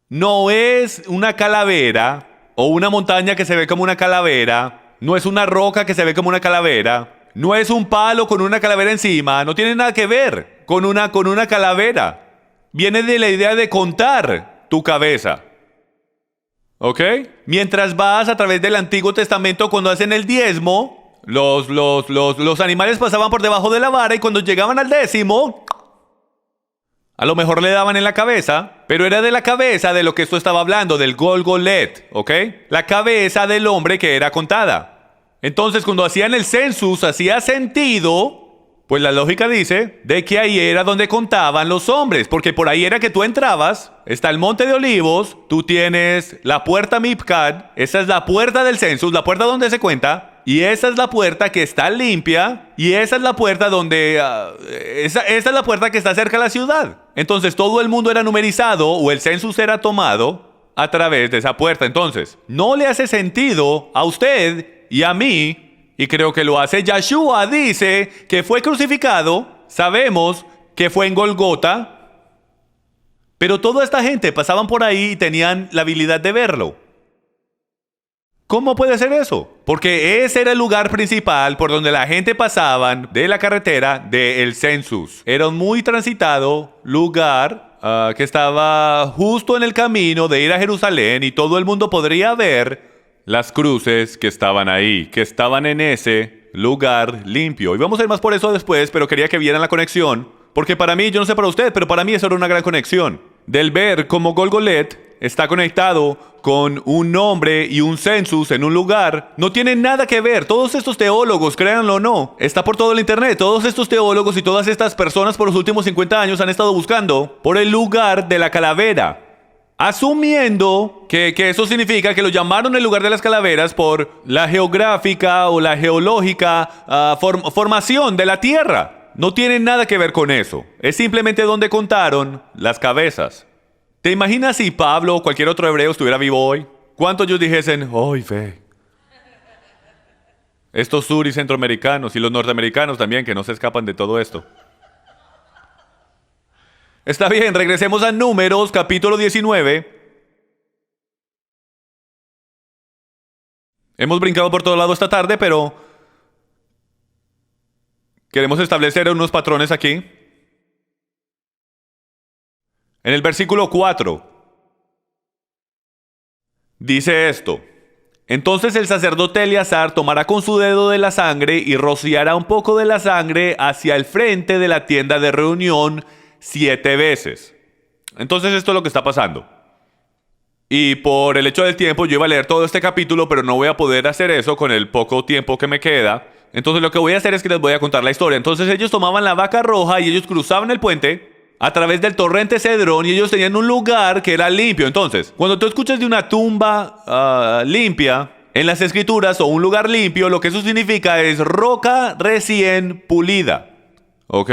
No es una calavera o una montaña que se ve como una calavera. No es una roca que se ve como una calavera. No es un palo con una calavera encima. No tiene nada que ver con una calavera. Viene de la idea de contar tu cabeza. ¿Ok? Mientras vas a través del Antiguo Testamento, cuando hacen el diezmo, los animales pasaban por debajo de la vara y cuando llegaban al 10º, a lo mejor le daban en la cabeza, pero era de la cabeza de lo que esto estaba hablando, del golgolet, ¿ok? La cabeza del hombre que era contada. Entonces, cuando hacían el census, hacía sentido, pues la lógica dice, de que ahí era donde contaban los hombres, porque por ahí era que tú entrabas, está el monte de Olivos, tú tienes la puerta mipkad, esa es la puerta del census, la puerta donde se cuenta, y esa es la puerta que está limpia, y esa es la puerta donde, esa es la puerta que está cerca de la ciudad. Entonces todo el mundo era numerizado, o el census era tomado a través de esa puerta. Entonces, no le hace sentido a usted y a mí, y creo que lo hace Yeshua, dice que fue crucificado, sabemos que fue en Golgota, pero toda esta gente pasaban por ahí y tenían la habilidad de verlo. ¿Cómo puede ser eso? Porque ese era el lugar principal por donde la gente pasaban de la carretera del census. Era un muy transitado lugar que estaba justo en el camino de ir a Jerusalén y todo el mundo podría ver las cruces que estaban ahí, que estaban en ese lugar limpio. Y vamos a ir más por eso después, pero quería que vieran la conexión, porque para mí, yo no sé para usted, pero para mí eso era una gran conexión. Del ver cómo Golgolet está conectado con un nombre y un census en un lugar, no tiene nada que ver. Todos estos teólogos, créanlo o no, está por todo el internet. Todos estos teólogos y todas estas personas por los últimos 50 años han estado buscando por el lugar de la calavera, asumiendo que eso significa que lo llamaron el lugar de las calaveras por la geográfica o la geológica formación de la tierra. No tiene nada que ver con eso. Es simplemente donde contaron las cabezas. ¿Te imaginas si Pablo o cualquier otro hebreo estuviera vivo hoy? ¿Cuántos ellos dijesen, ¡ay, fe! Estos sur y centroamericanos y los norteamericanos también, que no se escapan de todo esto. Está bien, regresemos a Números, capítulo 19. Hemos brincado por todo lado esta tarde, pero queremos establecer unos patrones aquí. En el versículo 4 dice esto: entonces el sacerdote Eleazar tomará con su dedo de la sangre y rociará un poco de la sangre hacia el frente de la tienda de reunión 7 veces. Entonces esto es lo que está pasando. Y por el hecho del tiempo yo iba a leer todo este capítulo, pero no voy a poder hacer eso con el poco tiempo que me queda. Entonces lo que voy a hacer es que les voy a contar la historia. Entonces ellos tomaban la vaca roja y ellos cruzaban el puente a través del torrente Cedrón y ellos tenían un lugar que era limpio. Entonces, cuando tú escuchas de una tumba limpia en las escrituras o un lugar limpio, lo que eso significa es roca recién pulida. ¿Ok?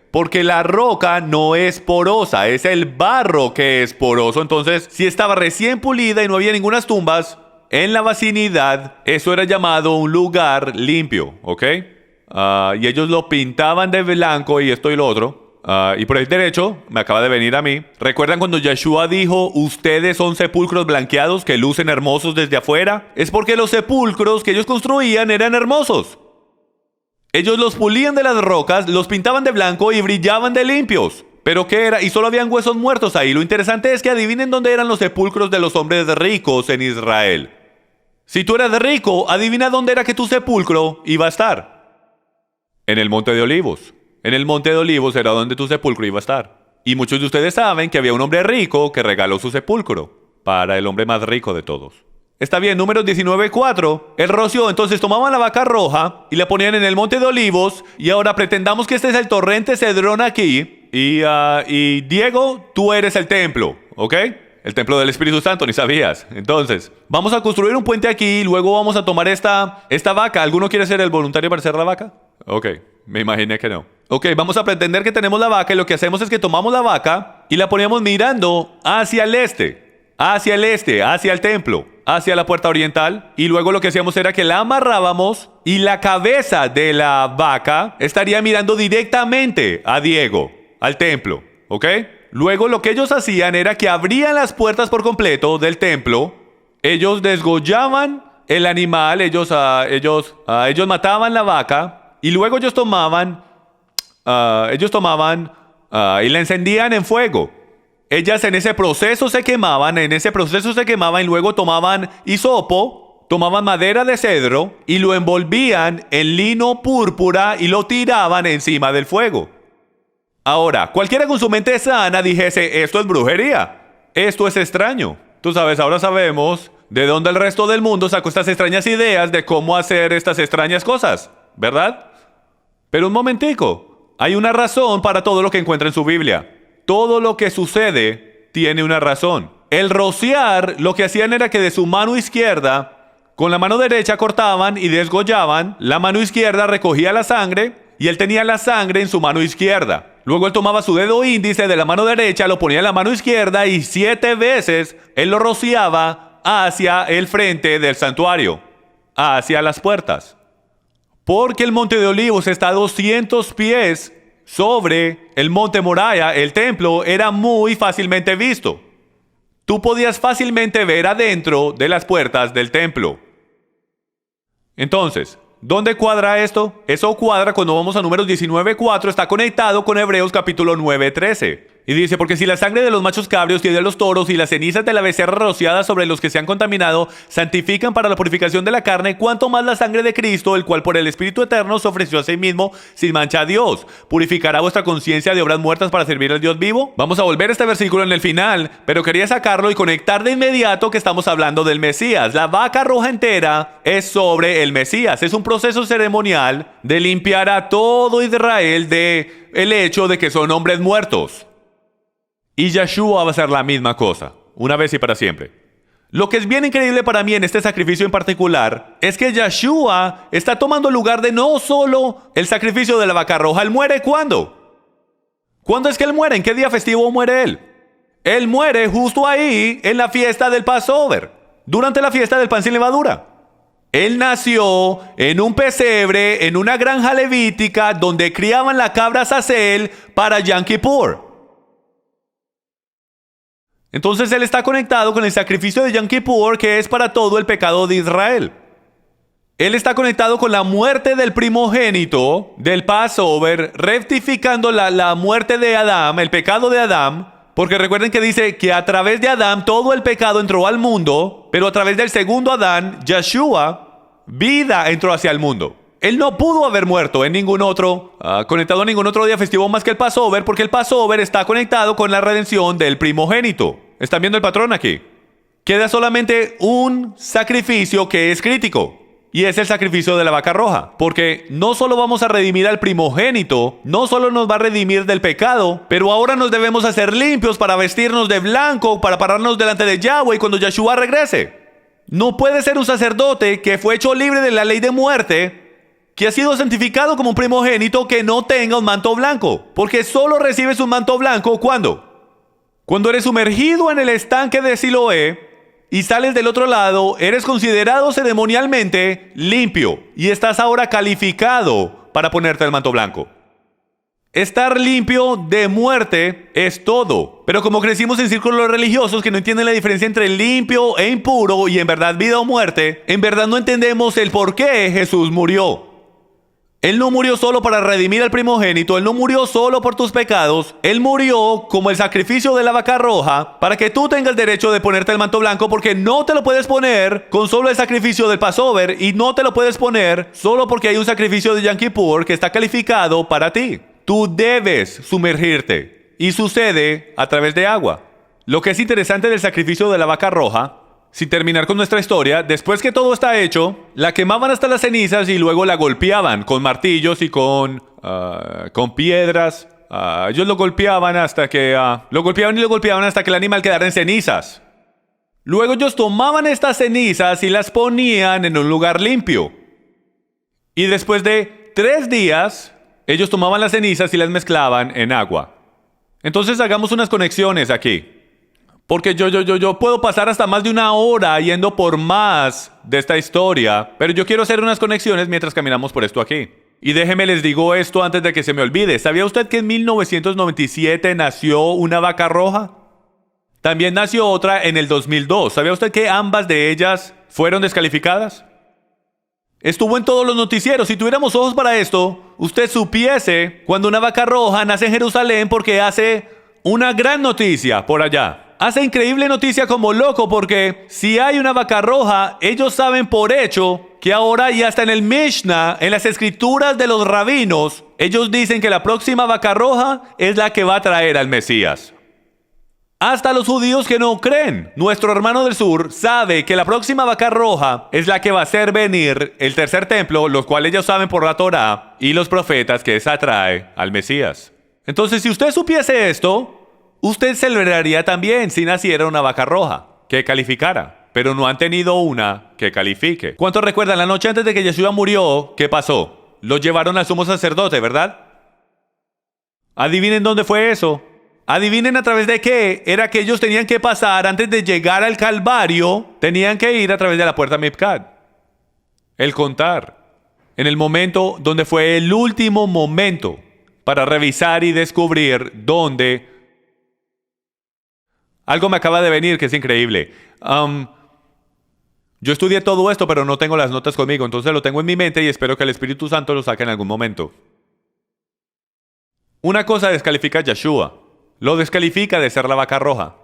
Porque la roca no es porosa, es el barro que es poroso. Entonces, si estaba recién pulida y no había ninguna tumbas en la vicinidad, eso era llamado un lugar limpio. ¿Ok? Y ellos lo pintaban de blanco y esto y lo otro. Y por el derecho, me acaba de venir a mí. ¿Recuerdan cuando Yeshua dijo, ustedes son sepulcros blanqueados que lucen hermosos desde afuera? Es porque los sepulcros que ellos construían eran hermosos. Ellos los pulían de las rocas, los pintaban de blanco y brillaban de limpios. ¿Pero qué era? Y solo habían huesos muertos ahí. Lo interesante es que adivinen dónde eran los sepulcros de los hombres ricos en Israel. Si tú eras rico, adivina dónde era que tu sepulcro iba a estar. En el Monte de Olivos. En el Monte de Olivos era donde tu sepulcro iba a estar. Y muchos de ustedes saben que había un hombre rico que regaló su sepulcro para el hombre más rico de todos. Está bien, Números 19:4. Él roció, entonces tomaban la vaca roja y la ponían en el Monte de Olivos. Y ahora pretendamos que este es el torrente Cedrón aquí. Y Diego, tú eres el templo, ¿ok? El templo del Espíritu Santo, ni sabías. Entonces, vamos a construir un puente aquí y luego vamos a tomar esta vaca. ¿Alguno quiere ser el voluntario para hacer la vaca? Ok, me imaginé que no. Ok, vamos a pretender que tenemos la vaca y lo que hacemos es que tomamos la vaca y la ponemos mirando hacia el este, hacia el templo, hacia la puerta oriental. Y luego lo que hacíamos era que la amarrábamos y la cabeza de la vaca estaría mirando directamente a Diego, al templo, ¿ok? Luego lo que ellos hacían era que abrían las puertas por completo del templo. Ellos desgollaban el animal, ellos mataban la vaca. Y luego ellos tomaban y la encendían en fuego. Ellas en ese proceso se quemaban, y luego tomaban hisopo, tomaban madera de cedro y lo envolvían en lino púrpura y lo tiraban encima del fuego. Ahora, cualquiera con su mente sana dijese, esto es brujería, esto es extraño. Tú sabes, ahora sabemos de dónde el resto del mundo sacó estas extrañas ideas de cómo hacer estas extrañas cosas, ¿verdad? Pero un momentico, hay una razón para todo lo que encuentra en su Biblia. Todo lo que sucede tiene una razón. El rociar, lo que hacían era que de su mano izquierda, con la mano derecha cortaban y desgollaban, la mano izquierda recogía la sangre y él tenía la sangre en su mano izquierda. Luego él tomaba su dedo índice de la mano derecha, lo ponía en la mano izquierda y 7 veces él lo rociaba hacia el frente del santuario, hacia las puertas. Porque el Monte de Olivos está a 200 pies sobre el Monte Moriah, el templo era muy fácilmente visto. Tú podías fácilmente ver adentro de las puertas del templo. Entonces, ¿dónde cuadra esto? Eso cuadra cuando vamos a Números 19:4, está conectado con Hebreos capítulo 9:13. Y dice, porque si la sangre de los machos cabríos y de los toros y las cenizas de la becerra rociadas sobre los que se han contaminado santifican para la purificación de la carne, cuánto más la sangre de Cristo, el cual por el Espíritu Eterno se ofreció a sí mismo sin mancha a Dios, purificará vuestra conciencia de obras muertas para servir al Dios vivo. Vamos a volver a este versículo en el final, pero quería sacarlo y conectar de inmediato que estamos hablando del Mesías. La vaca roja entera es sobre el Mesías. Es un proceso ceremonial de limpiar a todo Israel de el hecho de que son hombres muertos. Y Yeshua va a hacer la misma cosa, una vez y para siempre. Lo que es bien increíble para mí en este sacrificio en particular es que Yeshua está tomando el lugar de no solo el sacrificio de la vaca roja. ¿Él muere cuándo? ¿Cuándo es que él muere? ¿En qué día festivo muere él? Él muere justo ahí en la fiesta del Passover, durante la fiesta del pan sin levadura. Él nació en un pesebre, en una granja levítica donde criaban la cabra Azazel para Yom Kippur. Entonces él está conectado con el sacrificio de Yom Kippur, que es para todo el pecado de Israel. Él está conectado con la muerte del primogénito del Passover, rectificando la muerte de Adán, el pecado de Adán, porque recuerden que dice que a través de Adán todo el pecado entró al mundo, pero a través del segundo Adán, Yeshua, vida entró hacia el mundo. Él no pudo haber muerto en ningún otro, conectado a ningún otro día festivo más que el Passover, porque el Passover está conectado con la redención del primogénito. ¿Están viendo el patrón aquí? Queda solamente un sacrificio que es crítico, y es el sacrificio de la vaca roja, porque no solo vamos a redimir al primogénito, no solo nos va a redimir del pecado, pero ahora nos debemos hacer limpios para vestirnos de blanco, para pararnos delante de Yahweh cuando Yeshua regrese. No puede ser un sacerdote que fue hecho libre de la ley de muerte, que ha sido santificado como un primogénito, que no tenga un manto blanco, porque solo recibes un manto blanco ¿cuándo? Cuando eres sumergido en el estanque de Siloé y sales del otro lado, eres considerado ceremonialmente limpio y estás ahora calificado para ponerte el manto blanco. Estar limpio de muerte es todo, pero como crecimos en círculos religiosos que no entienden la diferencia entre limpio e impuro y en verdad vida o muerte, en verdad no entendemos el por qué Jesús murió. Él no murió solo para redimir al primogénito, Él no murió solo por tus pecados, Él murió como el sacrificio de la vaca roja para que tú tengas derecho de ponerte el manto blanco, porque no te lo puedes poner con solo el sacrificio del Passover y no te lo puedes poner solo porque hay un sacrificio de Yom Kippur que está calificado para ti. Tú debes sumergirte y sucede a través de agua. Lo que es interesante del sacrificio de la vaca roja, sin terminar con nuestra historia, después que todo está hecho, la quemaban hasta las cenizas y luego la golpeaban con martillos y con piedras. Ellos lo golpeaban hasta que lo golpeaban hasta que el animal quedara en cenizas. Luego ellos tomaban estas cenizas y las ponían en un lugar limpio. Y después de 3 días, ellos tomaban las cenizas y las mezclaban en agua. Entonces hagamos unas conexiones aquí. Porque yo puedo pasar hasta más de 1 hora yendo por más de esta historia, pero yo quiero hacer unas conexiones mientras caminamos por esto aquí. Y déjeme les digo esto antes de que se me olvide. ¿Sabía usted que en 1997 nació una vaca roja? También nació otra en el 2002. ¿Sabía usted que ambas de ellas fueron descalificadas? Estuvo en todos los noticieros. Si tuviéramos ojos para esto, usted supiese cuando una vaca roja nace en Jerusalén, porque hace una gran noticia por allá. Hace increíble noticia como loco, porque si hay una vaca roja, ellos saben por hecho que ahora, y hasta en el Mishnah, en las escrituras de los rabinos, ellos dicen que la próxima vaca roja es la que va a traer al Mesías. Hasta los judíos que no creen, nuestro hermano del sur sabe que la próxima vaca roja es la que va a hacer venir el tercer templo, los cuales ellos saben por la Torá y los profetas que esa trae al Mesías. Entonces, si usted supiese esto, usted celebraría también si naciera una vaca roja que calificara, pero no han tenido una que califique. ¿Cuántos recuerdan la noche antes de que Yeshua murió? ¿Qué pasó? Lo llevaron al sumo sacerdote, ¿verdad? Adivinen dónde fue eso. Adivinen a través de qué. Era que ellos tenían que pasar antes de llegar al Calvario, tenían que ir a través de la puerta Mipcad. El contar. En el momento donde fue el último momento para revisar y descubrir dónde. Algo me acaba de venir que es increíble. Yo estudié todo esto, pero no tengo las notas conmigo, entonces lo tengo en mi mente y espero que el Espíritu Santo lo saque en algún momento. Una cosa descalifica a Yeshua. Lo descalifica de ser la vaca roja.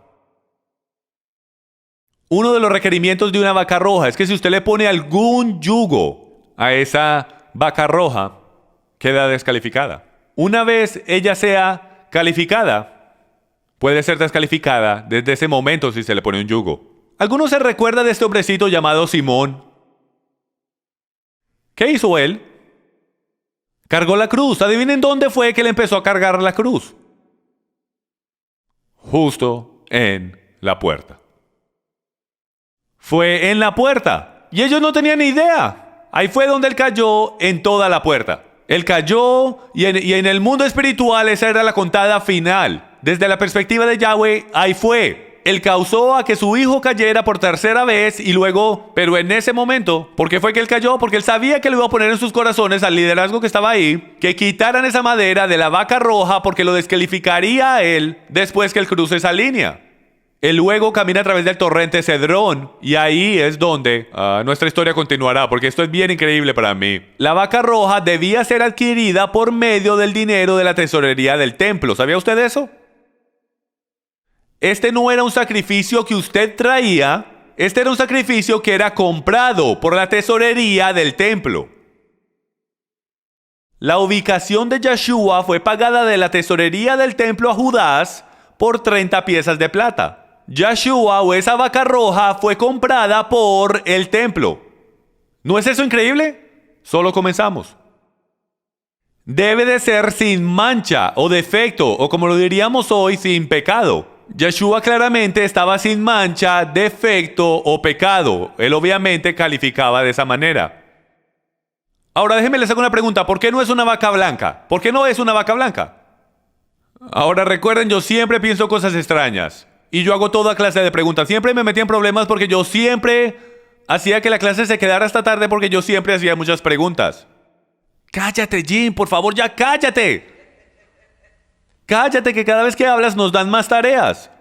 Uno de los requerimientos de una vaca roja es que si usted le pone algún yugo a esa vaca roja, queda descalificada. Una vez ella sea calificada, puede ser descalificada desde ese momento si se le pone un yugo. ¿Alguno se recuerda de este hombrecito llamado Simón? ¿Qué hizo él? Cargó la cruz. Adivinen dónde fue que él empezó a cargar la cruz. Justo en la puerta. Fue en la puerta. Y ellos no tenían ni idea. Ahí fue donde él cayó en toda la puerta. Él cayó y en el mundo espiritual esa era la contada final. Desde la perspectiva de Yahweh, ahí fue. Él causó a que su hijo cayera por tercera vez y luego, pero en ese momento, ¿por qué fue que él cayó? Porque él sabía que le iba a poner en sus corazones al liderazgo que estaba ahí, que quitaran esa madera de la vaca roja porque lo descalificaría a él después que él cruce esa línea. Él luego camina a través del torrente Cedrón y ahí es donde nuestra historia continuará, porque esto es bien increíble para mí. La vaca roja debía ser adquirida por medio del dinero de la tesorería del templo. ¿Sabía usted eso? Este no era un sacrificio que usted traía, este era un sacrificio que era comprado por la tesorería del templo. La ubicación de Yeshua fue pagada de la tesorería del templo a Judas por 30 piezas de plata. Yeshua o esa vaca roja fue comprada por el templo. ¿No es eso increíble? Solo comenzamos. Debe de ser sin mancha o defecto, o como lo diríamos hoy, sin pecado. Yeshua claramente estaba sin mancha, defecto o pecado. Él obviamente calificaba de esa manera. Ahora déjenme les hago una pregunta. ¿Por qué no es una vaca blanca? ¿Por qué no es una vaca blanca? Ahora recuerden, yo siempre pienso cosas extrañas. Y yo hago toda clase de preguntas. Siempre me metí en problemas porque yo siempre hacía que la clase se quedara hasta tarde porque yo siempre hacía muchas preguntas. Cállate, Jim, por favor, ya cállate. Cállate, que cada vez que hablas nos dan más tareas.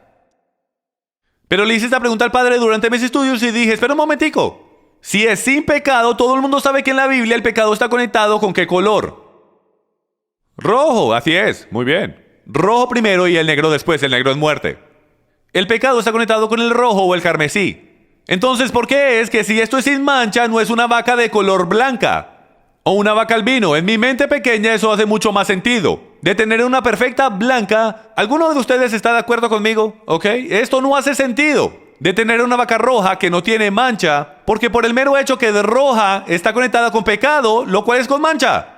Pero le hice esta pregunta al padre durante mis estudios y dije, espera un momentico. Si es sin pecado, todo el mundo sabe que en la Biblia el pecado está conectado ¿con qué color? Rojo, así es, muy bien. Rojo primero y el negro después, el negro es muerte. El pecado está conectado con el rojo o el carmesí. Entonces, ¿por qué es que si esto es sin mancha no es una vaca de color blanca? O una vaca albino. En mi mente pequeña eso hace mucho más sentido. De tener una perfecta blanca. ¿Alguno de ustedes está de acuerdo conmigo? ¿Ok? Esto no hace sentido. De tener una vaca roja que no tiene mancha. Porque por el mero hecho que de roja está conectada con pecado, lo cual es con mancha.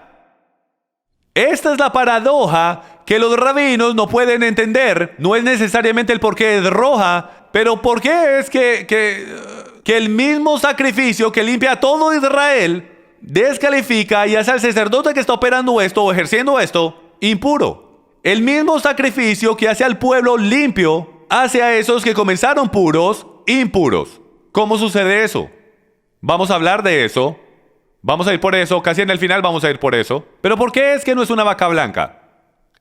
Esta es la paradoja que los rabinos no pueden entender. No es necesariamente el por qué es roja, pero por qué es que el mismo sacrificio que limpia a todo Israel descalifica y hace al sacerdote que está operando esto o ejerciendo esto impuro. El mismo sacrificio que hace al pueblo limpio hace a esos que comenzaron puros impuros. ¿Cómo sucede eso? Vamos a hablar de eso. Vamos a ir por eso. Casi en el final vamos a ir por eso. Pero ¿por qué es que no es una vaca blanca?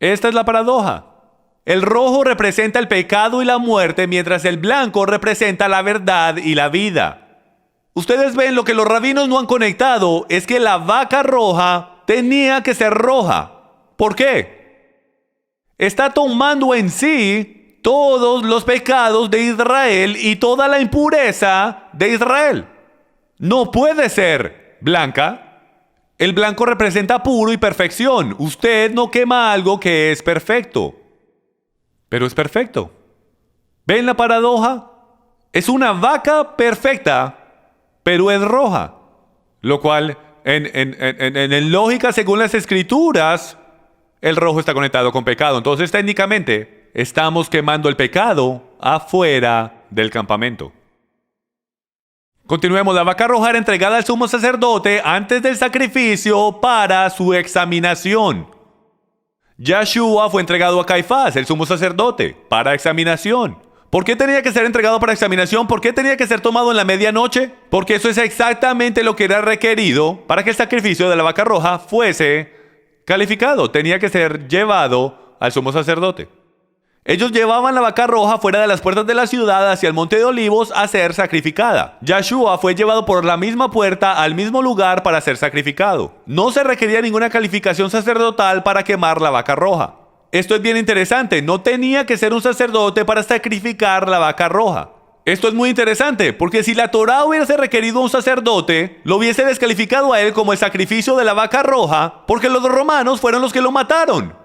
Esta es la paradoja. El rojo representa el pecado y la muerte, mientras el blanco representa la verdad y la vida. Ustedes ven, lo que los rabinos no han conectado es que la vaca roja tenía que ser roja. ¿Por qué? Está tomando en sí todos los pecados de Israel y toda la impureza de Israel. No puede ser blanca. El blanco representa puro y perfección. Usted no quema algo que es perfecto, pero es perfecto. ¿Ven la paradoja? Es una vaca perfecta, pero es roja. Lo cual, en lógica, según las escrituras, el rojo está conectado con pecado. Entonces, técnicamente, estamos quemando el pecado afuera del campamento. Continuemos. La vaca roja era entregada al sumo sacerdote antes del sacrificio para su examinación. Yeshua fue entregado a Caifás, el sumo sacerdote, para examinación. ¿Por qué tenía que ser entregado para examinación? ¿Por qué tenía que ser tomado en la medianoche? Porque eso es exactamente lo que era requerido para que el sacrificio de la vaca roja fuese calificado. Tenía que ser llevado al sumo sacerdote. Ellos llevaban la vaca roja fuera de las puertas de la ciudad hacia el monte de Olivos a ser sacrificada. Yeshua fue llevado por la misma puerta al mismo lugar para ser sacrificado. No se requería ninguna calificación sacerdotal para quemar la vaca roja. Esto es bien interesante, no tenía que ser un sacerdote para sacrificar la vaca roja. Esto es muy interesante, porque si la Torá hubiese requerido a un sacerdote, lo hubiese descalificado a él como el sacrificio de la vaca roja, porque los romanos fueron los que lo mataron.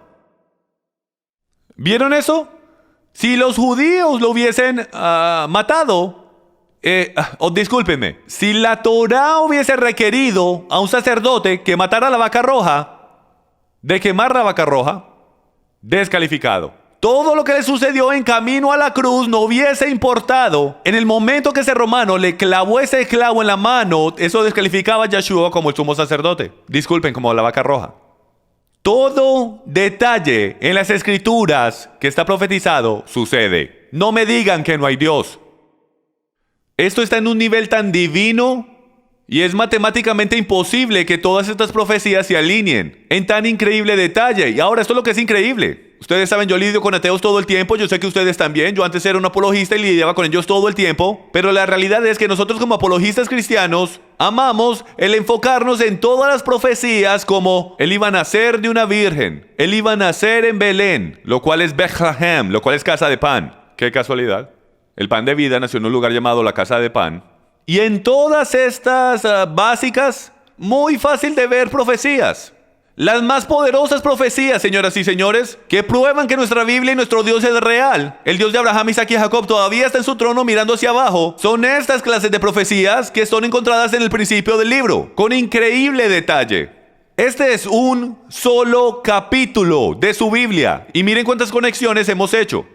¿Vieron eso? Si los judíos lo hubiesen matado, discúlpenme, si la Torá hubiese requerido a un sacerdote que matara la vaca roja, de quemar la vaca roja, descalificado. Todo lo que le sucedió en camino a la cruz no hubiese importado. En el momento que ese romano le clavó ese clavo en la mano, eso descalificaba a Yeshua como el sumo sacerdote. Disculpen, como la vaca roja. Todo detalle en las escrituras que está profetizado sucede. No me digan que no hay Dios. Esto está en un nivel tan divino y es matemáticamente imposible que todas estas profecías se alineen en tan increíble detalle. Y ahora esto es lo que es increíble. Ustedes saben, yo lidio con ateos todo el tiempo, yo sé que ustedes también. Yo antes era un apologista y lidiaba con ellos todo el tiempo. Pero la realidad es que nosotros como apologistas cristianos amamos el enfocarnos en todas las profecías como él iba a nacer de una virgen, él iba a nacer en Belén, lo cual es Bethlehem, lo cual es casa de pan. Qué casualidad. El pan de vida nació en un lugar llamado la casa de pan. Y en todas estas básicas, muy fácil de ver profecías. Las más poderosas profecías, señoras y señores, que prueban que nuestra Biblia y nuestro Dios es real. El Dios de Abraham, Isaac y Jacob todavía está en su trono mirando hacia abajo. Son estas clases de profecías que son encontradas en el principio del libro, con increíble detalle. Este es un solo capítulo de su Biblia. Y miren cuántas conexiones hemos hecho.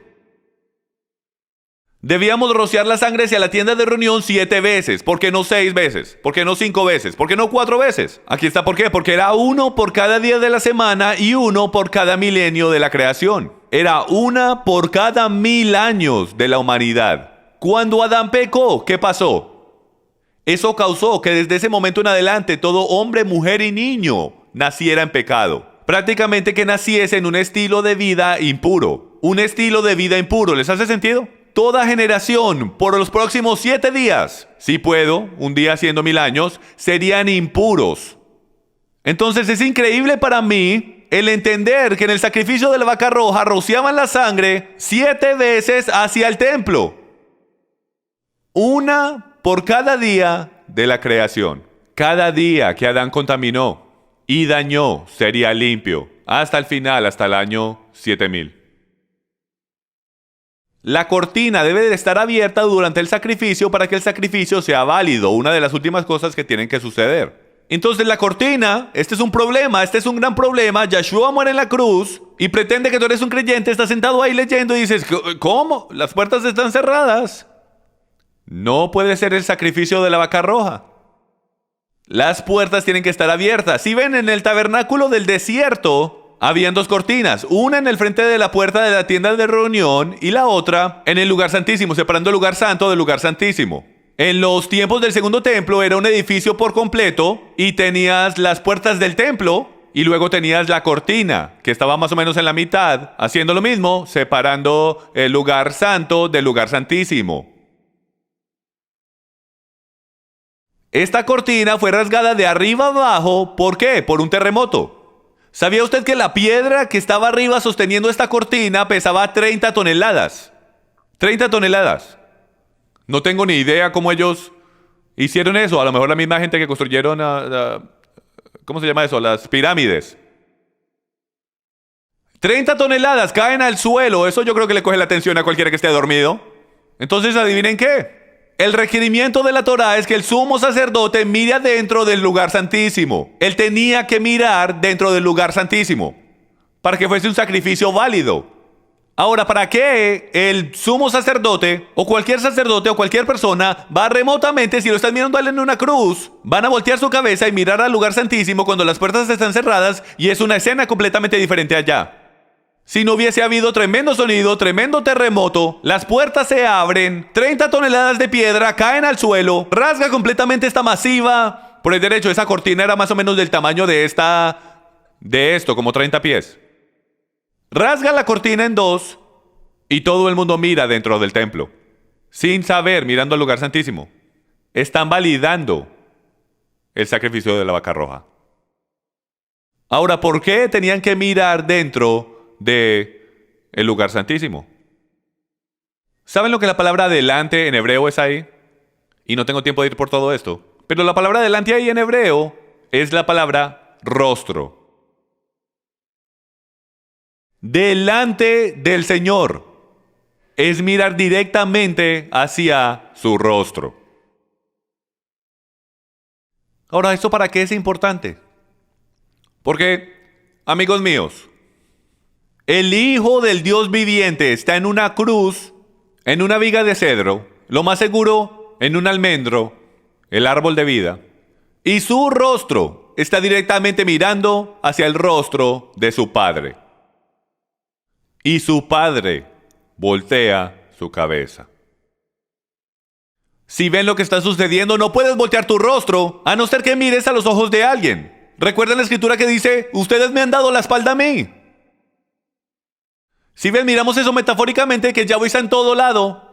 Debíamos rociar la sangre hacia la tienda de reunión 7 veces. ¿Por qué no 6 veces? ¿Por qué no 5 veces? ¿Por qué no 4 veces? Aquí está por qué. Porque era 1 por cada día de la semana y 1 por cada milenio de la creación. Era 1 por cada 1000 años de la humanidad. Cuando Adán pecó, ¿qué pasó? Eso causó que desde ese momento en adelante todo hombre, mujer y niño naciera en pecado. Prácticamente que naciese en un estilo de vida impuro. Un estilo de vida impuro. ¿Les hace sentido? Toda generación por los próximos 7 días, si puedo, un día haciendo 1000 años, serían impuros. Entonces es increíble para mí el entender que en el sacrificio de la vaca roja rociaban la sangre 7 veces hacia el templo. 1 por cada día de la creación. Cada día que Adán contaminó y dañó sería limpio hasta el final, hasta el año 7000. La cortina debe de estar abierta durante el sacrificio para que el sacrificio sea válido, una de las últimas cosas que tienen que suceder. Entonces la cortina, este es un problema, este es un gran problema. Yeshua muere en la cruz y pretende que tú eres un creyente, estás sentado ahí leyendo y dices, ¿cómo? Las puertas están cerradas. No puede ser el sacrificio de la vaca roja. Las puertas tienen que estar abiertas. Si ven en el tabernáculo del desierto, habían 2 cortinas, una en el frente de la puerta de la tienda de reunión y la otra en el lugar santísimo, separando el lugar santo del lugar santísimo. En los tiempos del segundo templo era un edificio por completo y tenías las puertas del templo y luego tenías la cortina que estaba más o menos en la mitad, haciendo lo mismo, separando el lugar santo del lugar santísimo. Esta cortina fue rasgada de arriba abajo, ¿por qué? Por un terremoto. ¿Sabía usted que la piedra que estaba arriba sosteniendo esta cortina pesaba 30 toneladas? 30 toneladas. No tengo ni idea cómo ellos hicieron eso. A lo mejor la misma gente que construyeron, ¿cómo se llama eso? Las pirámides. 30 toneladas caen al suelo. Eso yo creo que le coge la atención a cualquiera que esté dormido. Entonces, ¿adivinen qué? El requerimiento de la Torá es que el sumo sacerdote mire adentro del lugar santísimo. Él tenía que mirar dentro del lugar santísimo para que fuese un sacrificio válido. Ahora, ¿para qué el sumo sacerdote o cualquier sacerdote o cualquier persona va remotamente, si lo están mirando a él en una cruz, van a voltear su cabeza y mirar al lugar santísimo cuando las puertas están cerradas y es una escena completamente diferente allá? Si no hubiese habido tremendo sonido, tremendo terremoto, las puertas se abren, 30 toneladas de piedra caen al suelo, rasga completamente esta masiva. Por el derecho, esa cortina era más o menos del tamaño de esto, como 30 pies. Rasga la cortina en 2 Y todo el mundo mira dentro del templo, sin saber, mirando al lugar santísimo. Están validando el sacrificio de la vaca roja. Ahora, ¿por qué tenían que mirar dentro del lugar santísimo? ¿Saben lo que la palabra delante en hebreo es ahí? Y no tengo tiempo de ir por todo esto. Pero la palabra delante ahí en hebreo es la palabra rostro. Delante del Señor es mirar directamente hacia su rostro. Ahora, ¿esto para qué es importante? Porque, amigos míos, el Hijo del Dios viviente está en una cruz, en una viga de cedro, lo más seguro, en un almendro, el árbol de vida, y su rostro está directamente mirando hacia el rostro de su Padre. Y su Padre voltea su cabeza. Si ven lo que está sucediendo, no puedes voltear tu rostro, a no ser que mires a los ojos de alguien. ¿Recuerdan la escritura que dice, ustedes me han dado la espalda a mí? Si ven, miramos eso metafóricamente, que Yahweh está en todo lado.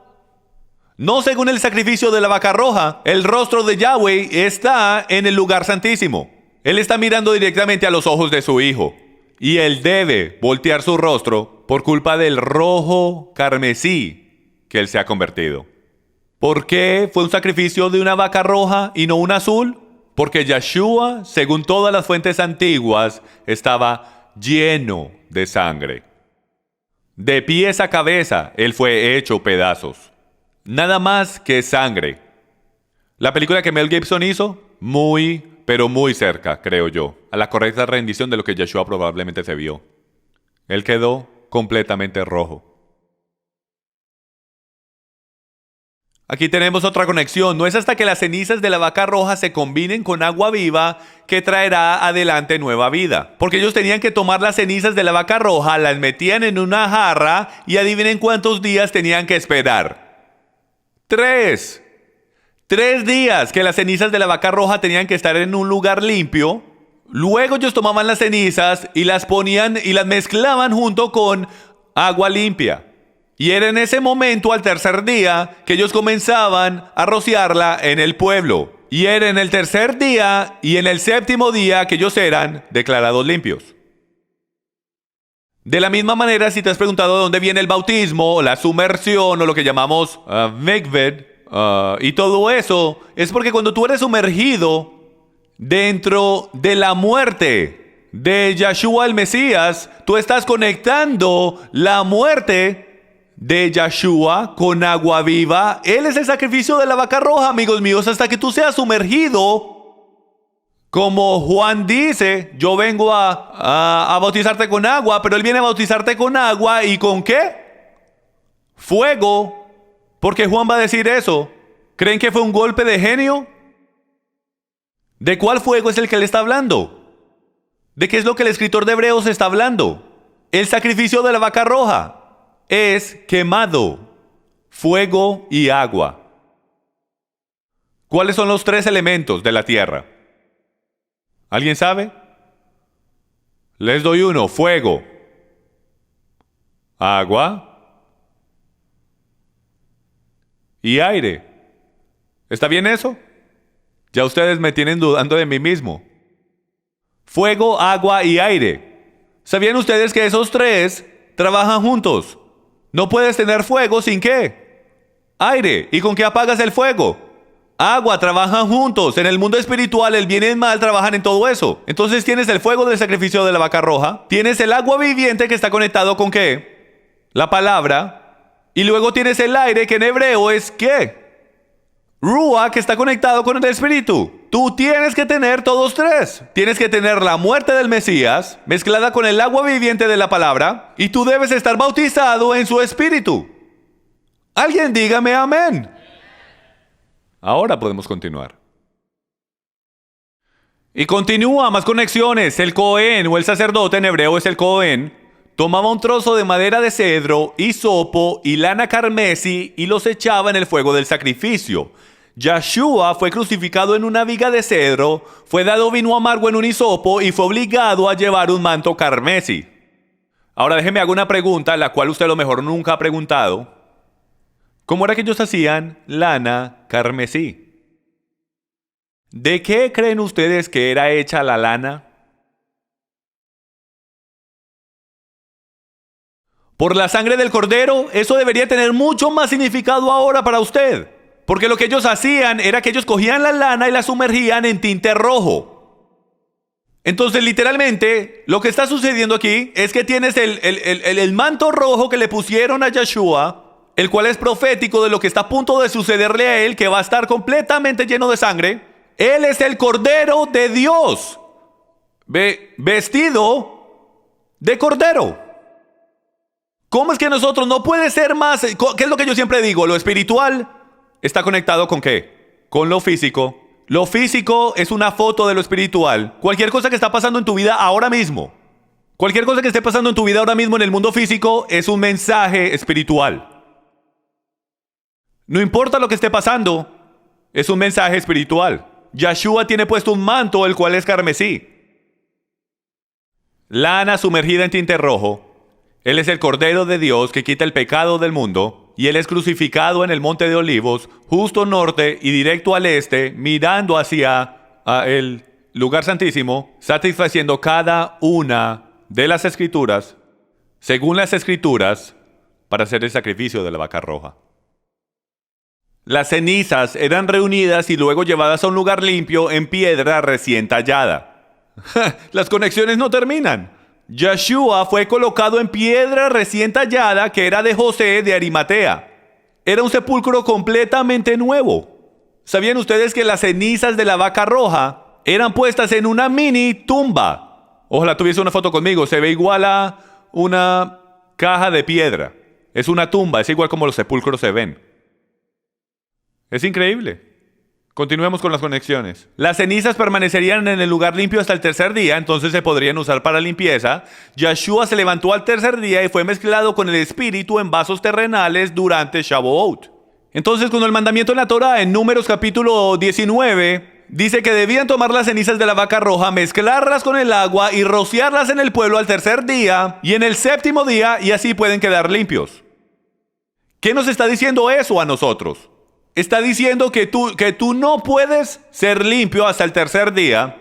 No según el sacrificio de la vaca roja, el rostro de Yahweh está en el lugar santísimo. Él está mirando directamente a los ojos de su Hijo. Y él debe voltear su rostro por culpa del rojo carmesí que él se ha convertido. ¿Por qué fue un sacrificio de una vaca roja y no una azul? Porque Yeshua, según todas las fuentes antiguas, estaba lleno de sangre. De pies a cabeza, él fue hecho pedazos. Nada más que sangre. La película que Mel Gibson hizo, pero muy cerca, creo yo, a la correcta rendición de lo que Yeshua probablemente se vio. Él quedó completamente rojo. Aquí tenemos otra conexión. No es hasta que las cenizas de la vaca roja se combinen con agua viva que traerá adelante nueva vida. Porque ellos tenían que tomar las cenizas de la vaca roja, las metían en una jarra y adivinen cuántos días tenían que esperar. 3 días que las cenizas de la vaca roja tenían que estar en un lugar limpio. Luego ellos tomaban las cenizas y las ponían y las mezclaban junto con agua limpia. Y era en ese momento, al tercer día, que ellos comenzaban a rociarla en el pueblo. Y era en el tercer día y en el séptimo día que ellos eran declarados limpios. De la misma manera, si te has preguntado de dónde viene el bautismo, la sumersión o lo que llamamos mikveh, y todo eso, es porque cuando tú eres sumergido dentro de la muerte de Yeshua el Mesías, tú estás conectando la muerte de Yeshua con agua viva. Él es el sacrificio de la vaca roja, amigos míos, hasta que tú seas sumergido. Como Juan dice, yo vengo a bautizarte con agua, pero él viene a bautizarte con agua. ¿Y con qué? Fuego. Porque Juan va a decir eso. ¿Creen que fue un golpe de genio? ¿De cuál fuego es el que le está hablando? ¿De qué es lo que el escritor de Hebreos está hablando? El sacrificio de la vaca roja es quemado, fuego y agua. ¿Cuáles son los 3 elementos de la tierra? ¿Alguien sabe? Les doy uno: fuego, agua y aire. ¿Está bien eso? Ya ustedes me tienen dudando de mí mismo. Fuego, agua y aire. ¿Sabían ustedes que esos 3 trabajan juntos? No puedes tener fuego sin ¿qué? Aire. ¿Y con qué apagas el fuego? Agua. Trabajan juntos. En el mundo espiritual, el bien y el mal trabajan en todo eso. Entonces tienes el fuego del sacrificio de la vaca roja. Tienes el agua viviente que está conectado con ¿qué? La palabra. Y luego tienes el aire, que en hebreo es ¿qué? Ruach, que está conectado con el espíritu. Tú tienes que tener todos 3. Tienes que tener la muerte del Mesías mezclada con el agua viviente de la palabra, y tú debes estar bautizado en su espíritu. Alguien dígame amén. Ahora podemos continuar. Y continúa, más conexiones. El Cohen, o el sacerdote, en hebreo es el Cohen, tomaba un trozo de madera de cedro, hisopo y lana carmesí y los echaba en el fuego del sacrificio. Yeshua fue crucificado en una viga de cedro, fue dado vino amargo en un hisopo y fue obligado a llevar un manto carmesí. Ahora déjeme hago una pregunta, la cual usted a lo mejor nunca ha preguntado. ¿Cómo era que ellos hacían lana carmesí? ¿De qué creen ustedes que era hecha la lana? Por la sangre del cordero. Eso debería tener mucho más significado ahora para usted. Porque lo que ellos hacían era que ellos cogían la lana y la sumergían en tinte rojo. Entonces, literalmente, lo que está sucediendo aquí es que tienes el manto rojo que le pusieron a Yeshua, el cual es profético de lo que está a punto de sucederle a él, que va a estar completamente lleno de sangre. Él es el Cordero de Dios, vestido de cordero. ¿Cómo es que nosotros no puede ser más? ¿Qué es lo que yo siempre digo? Lo espiritual está conectado ¿con qué? Con lo físico. Lo físico es una foto de lo espiritual. Cualquier cosa que está pasando en tu vida ahora mismo, cualquier cosa que esté pasando en tu vida ahora mismo en el mundo físico es un mensaje espiritual. No importa lo que esté pasando, es un mensaje espiritual. Yeshua tiene puesto un manto, el cual es carmesí. Lana sumergida en tinte rojo. Él es el Cordero de Dios que quita el pecado del mundo. Y Él es crucificado en el Monte de Olivos, justo norte y directo al este, mirando hacia el lugar santísimo, satisfaciendo cada una de las escrituras, según las escrituras, para hacer el sacrificio de la vaca roja. Las cenizas eran reunidas y luego llevadas a un lugar limpio en piedra recién tallada. Las conexiones no terminan. Yeshua fue colocado en piedra recién tallada que era de José de Arimatea. Era un sepulcro completamente nuevo. ¿Sabían ustedes que las cenizas de la vaca roja eran puestas en una mini tumba? Ojalá tuviese una foto conmigo. Se ve igual a una caja de piedra. Es una tumba, es igual como los sepulcros se ven. Es increíble. Continuemos con las conexiones. Las cenizas permanecerían en el lugar limpio hasta el tercer día, entonces se podrían usar para limpieza. Yeshua se levantó al tercer día y fue mezclado con el espíritu en vasos terrenales durante Shavuot. Entonces, con el mandamiento en la Torah, en Números capítulo 19, dice que debían tomar las cenizas de la vaca roja, mezclarlas con el agua y rociarlas en el pueblo al tercer día y en el séptimo día, y así pueden quedar limpios. ¿Qué nos está diciendo eso a nosotros? Está diciendo que tú no puedes ser limpio hasta el tercer día.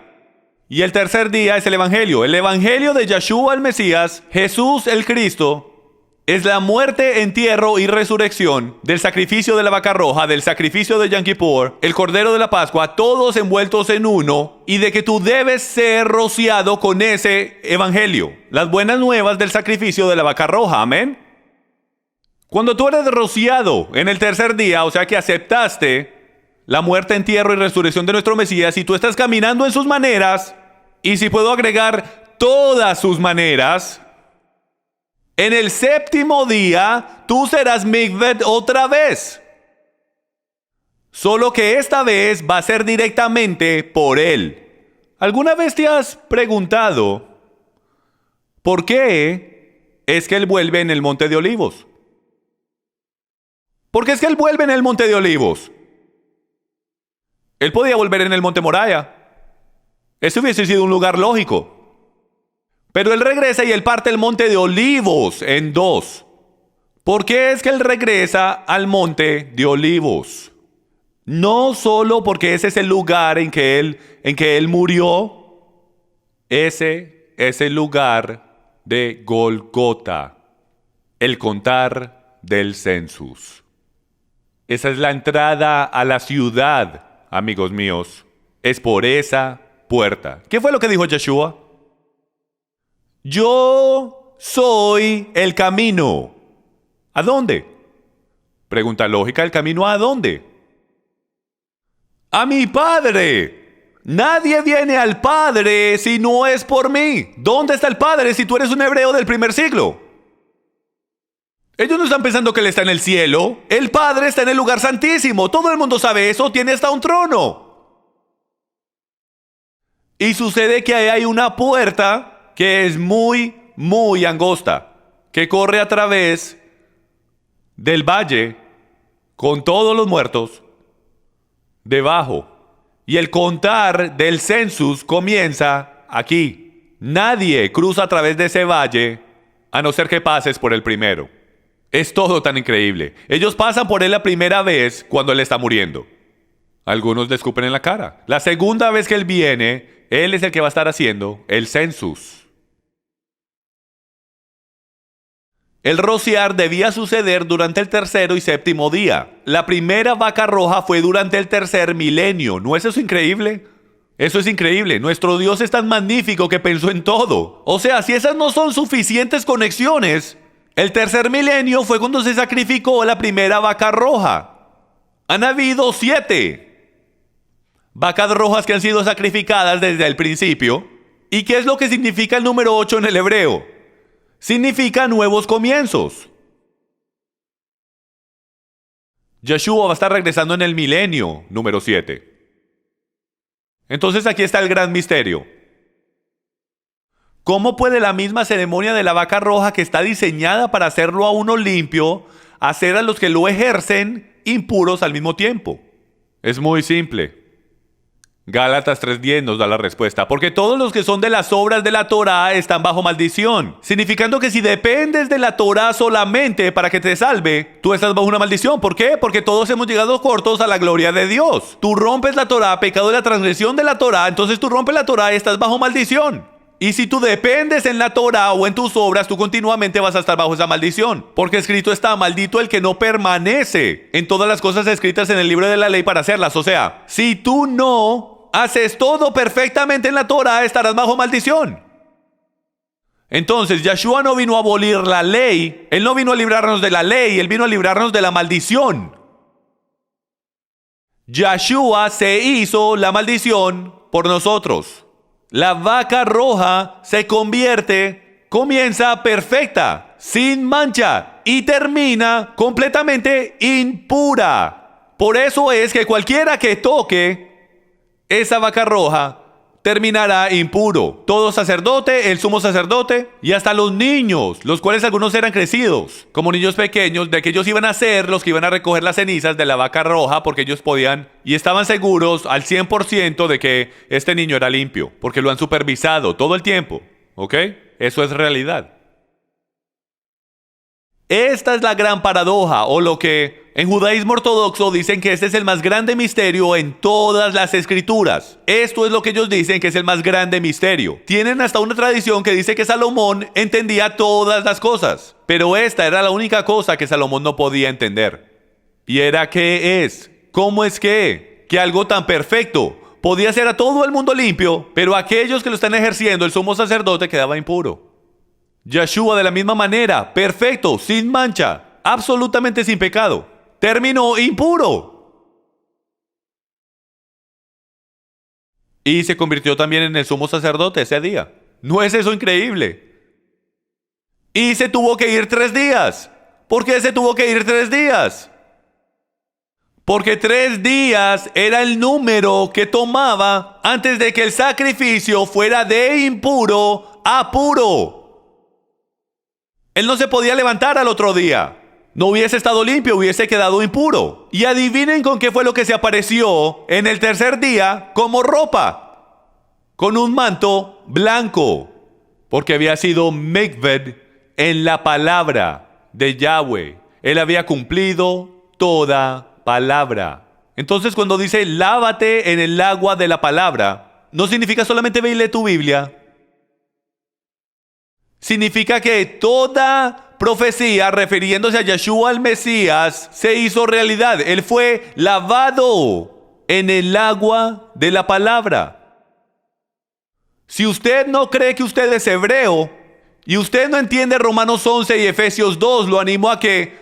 Y el tercer día es el Evangelio. El Evangelio de Yeshua el Mesías, Jesús el Cristo, es la muerte, entierro y resurrección del sacrificio de la vaca roja, del sacrificio de Yom Kippur, el Cordero de la Pascua, todos envueltos en uno, y de que tú debes ser rociado con ese Evangelio. Las buenas nuevas del sacrificio de la vaca roja. Amén. Cuando tú eres rociado en el tercer día, o sea que aceptaste la muerte, entierro y resurrección de nuestro Mesías, y tú estás caminando en sus maneras, y si puedo agregar todas sus maneras, en el séptimo día tú serás mikved otra vez. Solo que esta vez va a ser directamente por Él. ¿Alguna vez te has preguntado por qué es que Él vuelve en el Monte de Olivos? ¿Por qué es que Él vuelve en el Monte de Olivos? Él podía volver en el Monte Moriah. Ese hubiese sido un lugar lógico. Pero Él regresa y Él parte el Monte de Olivos en dos. ¿Por qué es que Él regresa al Monte de Olivos? No solo porque ese es el lugar en que Él murió. Ese es el lugar de Golgota. El contar del census. Esa es la entrada a la ciudad, amigos míos. Es por esa puerta. ¿Qué fue lo que dijo Yeshua? Yo soy el camino. ¿A dónde? Pregunta lógica, ¿el camino a dónde? A mi Padre. Nadie viene al Padre si no es por mí. ¿Dónde está el Padre si tú eres un hebreo del primer siglo? Ellos no están pensando que Él está en el cielo. El Padre está en el lugar santísimo. Todo el mundo sabe eso. Tiene hasta un trono. Y sucede que ahí hay una puerta que es muy, muy angosta, que corre a través del valle con todos los muertos debajo. Y el contar del census comienza aquí. Nadie cruza a través de ese valle a no ser que pases por el primero. Es todo tan increíble. Ellos pasan por él la primera vez cuando él está muriendo. Algunos le escupen en la cara. La segunda vez que él viene, él es el que va a estar haciendo el census. El rociar debía suceder durante el tercero y séptimo día. La primera vaca roja fue durante el tercer milenio. ¿No es eso increíble? Eso es increíble. Nuestro Dios es tan magnífico que pensó en todo. O sea, si esas no son suficientes conexiones, el tercer milenio fue cuando se sacrificó la primera vaca roja. Han habido 7 vacas rojas que han sido sacrificadas desde el principio. ¿Y qué es lo que significa el número 8 en el hebreo? Significa nuevos comienzos. Yeshua va a estar regresando en el milenio número 7. Entonces aquí está el gran misterio. ¿Cómo puede la misma ceremonia de la vaca roja, que está diseñada para hacerlo a uno limpio, hacer a los que lo ejercen impuros al mismo tiempo? Es muy simple. Gálatas 3:10 nos da la respuesta. Porque todos los que son de las obras de la Torá están bajo maldición. Significando que si dependes de la Torá solamente para que te salve, tú estás bajo una maldición. ¿Por qué? Porque todos hemos llegado cortos a la gloria de Dios. Tú rompes la Torá, pecado de la transgresión de la Torá, entonces tú rompes la Torá y estás bajo maldición. Y si tú dependes en la Torá o en tus obras, tú continuamente vas a estar bajo esa maldición. Porque escrito está: maldito el que no permanece en todas las cosas escritas en el libro de la ley para hacerlas. O sea, si tú no haces todo perfectamente en la Torá, estarás bajo maldición. Entonces, Yeshua no vino a abolir la ley. Él no vino a librarnos de la ley. Él vino a librarnos de la maldición. Yeshua se hizo la maldición por nosotros. La vaca roja se comienza perfecta, sin mancha, y termina completamente impura. Por eso es que cualquiera que toque esa vaca roja terminará impuro. Todo sacerdote, el sumo sacerdote y hasta los niños, los cuales algunos eran crecidos como niños pequeños, de que ellos iban a ser los que iban a recoger las cenizas de la vaca roja, porque ellos podían y estaban seguros al 100% de que este niño era limpio, porque lo han supervisado todo el tiempo. ¿Ok? Eso es realidad. Esta es la gran paradoja, o lo que en judaísmo ortodoxo dicen que este es el más grande misterio en todas las escrituras. Esto es lo que ellos dicen que es el más grande misterio. Tienen hasta una tradición que dice que Salomón entendía todas las cosas, pero esta era la única cosa que Salomón no podía entender. Y era ¿qué es? ¿Cómo es que algo tan perfecto podía hacer a todo el mundo limpio, pero aquellos que lo están ejerciendo, el sumo sacerdote, quedaba impuro? Yeshua de la misma manera, perfecto, sin mancha, absolutamente sin pecado, terminó impuro. Y se convirtió también en el sumo sacerdote ese día. ¿No es eso increíble? Y se tuvo que ir 3 días. ¿Por qué se tuvo que ir 3 días? Porque 3 días era el número que tomaba antes de que el sacrificio fuera de impuro a puro. Él no se podía levantar al otro día. No hubiese estado limpio, hubiese quedado impuro. Y adivinen con qué fue lo que se apareció en el tercer día como ropa. Con un manto blanco. Porque había sido mikved en la palabra de Yahweh. Él había cumplido toda palabra. Entonces cuando dice lávate en el agua de la palabra, no significa solamente ve y lee tu Biblia. Significa que toda profecía refiriéndose a Yeshua el Mesías se hizo realidad. Él fue lavado en el agua de la palabra. Si usted no cree que usted es hebreo y usted no entiende Romanos 11 y Efesios 2, lo animo a que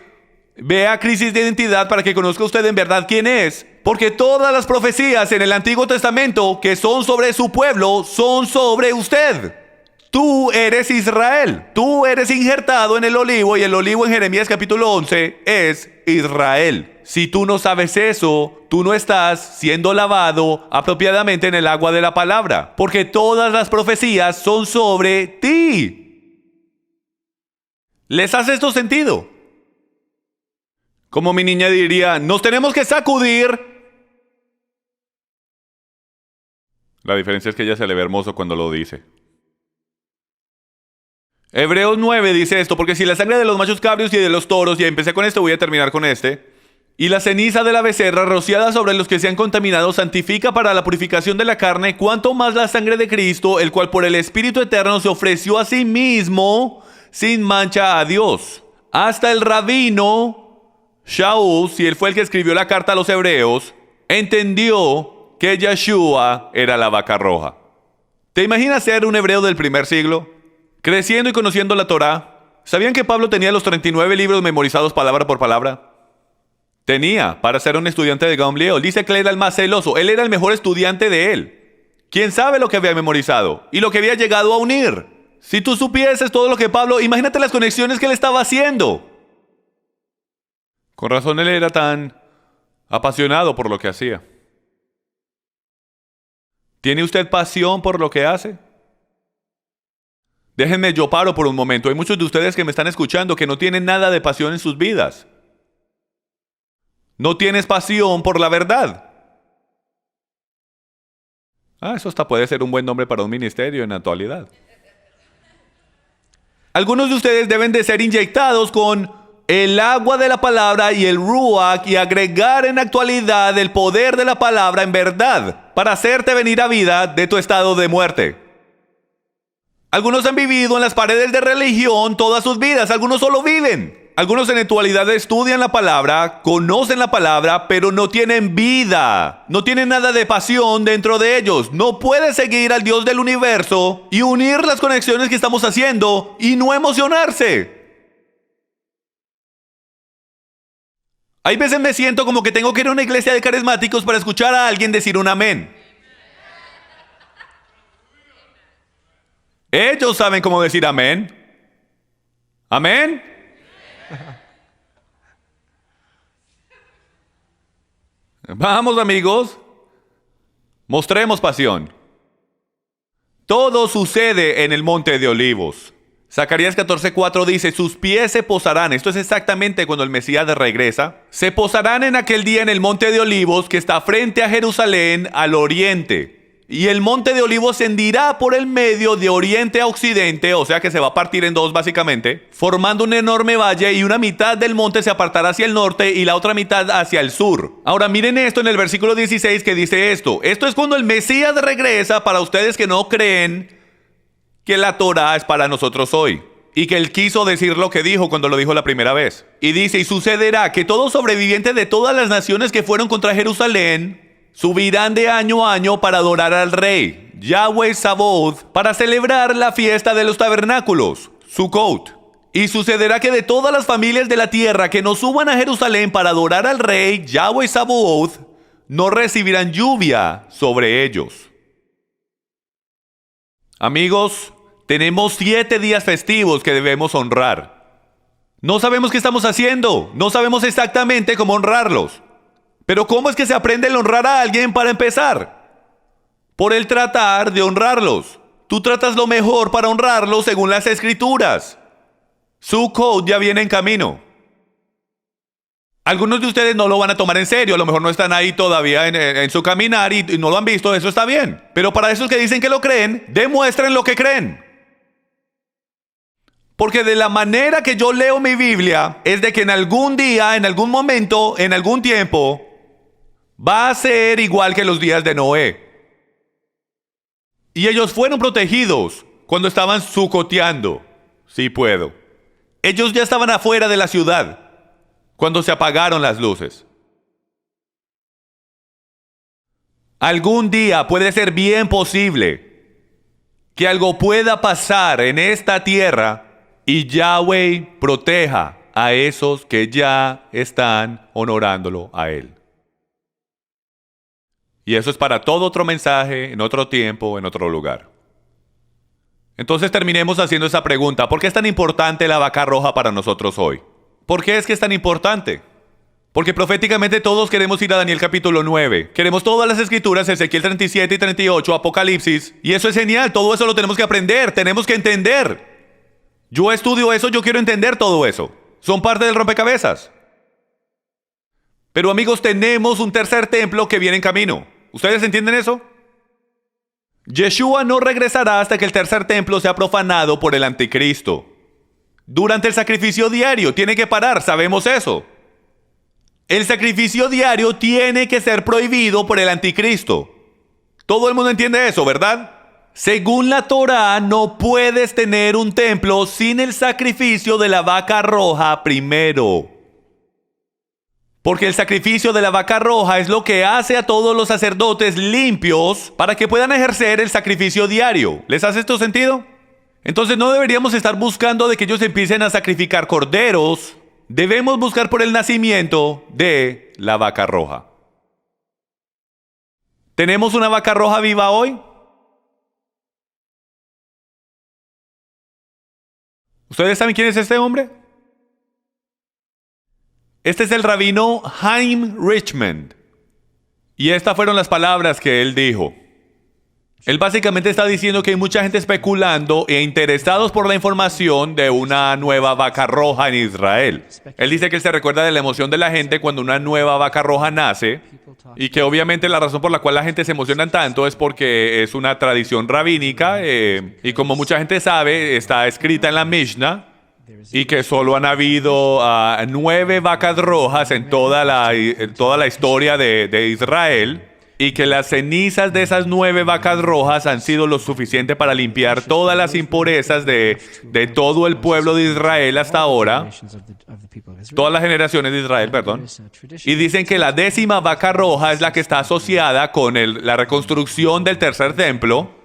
vea Crisis de Identidad para que conozca usted en verdad quién es. Porque todas las profecías en el Antiguo Testamento que son sobre su pueblo son sobre usted. Tú eres Israel. Tú eres injertado en el olivo, y el olivo en Jeremías capítulo 11 es Israel. Si tú no sabes eso, tú no estás siendo lavado apropiadamente en el agua de la palabra, porque todas las profecías son sobre ti. ¿Les hace esto sentido? Como mi niña diría, nos tenemos que sacudir. La diferencia es que ella se le ve hermoso cuando lo dice. Hebreos 9 dice esto, porque si la sangre de los machos cabríos y de los toros, y empecé con esto, voy a terminar con este, y la ceniza de la becerra rociada sobre los que se han contaminado santifica para la purificación de la carne, cuanto más la sangre de Cristo, el cual por el Espíritu Eterno se ofreció a sí mismo sin mancha a Dios. Hasta el rabino Shaul, si él fue el que escribió la carta a los hebreos, entendió que Yeshua era la vaca roja. ¿Te imaginas ser un hebreo del primer siglo? Creciendo y conociendo la Torá. ¿Sabían que Pablo tenía los 39 libros memorizados palabra por palabra? Tenía, para ser un estudiante de Gamaliel. Dice que él era el más celoso. Él era el mejor estudiante de él. ¿Quién sabe lo que había memorizado? Y lo que había llegado a unir. Si tú supieses todo lo que Pablo... Imagínate las conexiones que él estaba haciendo. Con razón él era tan apasionado por lo que hacía. ¿Tiene usted pasión por lo que hace? Déjenme, yo paro por un momento. Hay muchos de ustedes que me están escuchando que no tienen nada de pasión en sus vidas. No tienes pasión por la verdad. Eso hasta puede ser un buen nombre para un ministerio en la actualidad. Algunos de ustedes deben de ser inyectados con el agua de la palabra y el ruach y agregar en actualidad el poder de la palabra en verdad para hacerte venir a vida de tu estado de muerte. Algunos han vivido en las paredes de religión todas sus vidas, algunos solo viven. Algunos en la actualidad estudian la palabra, conocen la palabra, pero no tienen vida. No tienen nada de pasión dentro de ellos. No puedes seguir al Dios del universo y unir las conexiones que estamos haciendo y no emocionarse. Hay veces me siento como que tengo que ir a una iglesia de carismáticos para escuchar a alguien decir un amén. Ellos saben cómo decir amén. ¿Amén? Vamos, amigos. Mostremos pasión. Todo sucede en el monte de Olivos. Zacarías 14:4 dice, sus pies se posarán. Esto es exactamente cuando el Mesías regresa. Se posarán en aquel día en el monte de Olivos que está frente a Jerusalén al oriente. Y el monte de Olivos se hendirá por el medio de oriente a occidente, o sea que se va a partir en dos básicamente, formando un enorme valle y una mitad del monte se apartará hacia el norte y la otra mitad hacia el sur. Ahora miren esto en el versículo 16 que dice esto. Esto es cuando el Mesías regresa para ustedes que no creen que la Torá es para nosotros hoy. Y que él quiso decir lo que dijo cuando lo dijo la primera vez. Y dice, y sucederá que todo sobreviviente de todas las naciones que fueron contra Jerusalén subirán de año a año para adorar al rey, Yahweh Sabaoth, para celebrar la fiesta de los tabernáculos, Sukkot. Y sucederá que de todas las familias de la tierra que no suban a Jerusalén para adorar al rey, Yahweh Sabaoth, no recibirán lluvia sobre ellos. Amigos, tenemos 7 días festivos que debemos honrar. No sabemos qué estamos haciendo, no sabemos exactamente cómo honrarlos. Pero ¿cómo es que se aprende el honrar a alguien para empezar? Por el tratar de honrarlos. Tú tratas lo mejor para honrarlos según las escrituras. Sukkot ya viene en camino. Algunos de ustedes no lo van a tomar en serio, a lo mejor no están ahí todavía en su caminar y no lo han visto, eso está bien. Pero para esos que dicen que lo creen, demuestren lo que creen. Porque de la manera que yo leo mi Biblia, es de que en algún día, en algún momento, en algún tiempo, va a ser igual que los días de Noé. Y ellos fueron protegidos cuando estaban sucoteando. Sí puedo. Ellos ya estaban afuera de la ciudad cuando se apagaron las luces. Algún día puede ser bien posible que algo pueda pasar en esta tierra y Yahweh proteja a esos que ya están honorándolo a Él. Y eso es para todo otro mensaje, en otro tiempo, en otro lugar. Entonces terminemos haciendo esa pregunta. ¿Por qué es tan importante la vaca roja para nosotros hoy? ¿Por qué es que es tan importante? Porque proféticamente todos queremos ir a Daniel capítulo 9. Queremos todas las escrituras, Ezequiel 37 y 38, Apocalipsis. Y eso es genial, todo eso lo tenemos que aprender, tenemos que entender. Yo estudio eso, yo quiero entender todo eso. Son parte del rompecabezas. Pero amigos, tenemos un tercer templo que viene en camino. ¿Ustedes entienden eso? Yeshua no regresará hasta que el tercer templo sea profanado por el anticristo. Durante el sacrificio diario tiene que parar, sabemos eso. El sacrificio diario tiene que ser prohibido por el anticristo. Todo el mundo entiende eso, ¿verdad? Según la Torá, no puedes tener un templo sin el sacrificio de la vaca roja primero. Porque el sacrificio de la vaca roja es lo que hace a todos los sacerdotes limpios para que puedan ejercer el sacrificio diario. ¿Les hace esto sentido? Entonces no deberíamos estar buscando de que ellos empiecen a sacrificar corderos. Debemos buscar por el nacimiento de la vaca roja. ¿Tenemos una vaca roja viva hoy? ¿Ustedes saben quién es este hombre? Este es el rabino Chaim Richmond. Y estas fueron las palabras que él dijo. Él básicamente está diciendo que hay mucha gente especulando e interesados por la información de una nueva vaca roja en Israel. Él dice que él se recuerda de la emoción de la gente cuando una nueva vaca roja nace y que obviamente la razón por la cual la gente se emociona tanto es porque es una tradición rabínica y como mucha gente sabe, está escrita en la Mishnah y que solo han habido 9 vacas rojas en toda la historia de Israel. Y que las cenizas de esas 9 vacas rojas han sido lo suficiente para limpiar todas las impurezas de todo el pueblo de Israel hasta ahora. Todas las generaciones de Israel, perdón. Y dicen que la 10ª vaca roja es la que está asociada con la reconstrucción del tercer templo.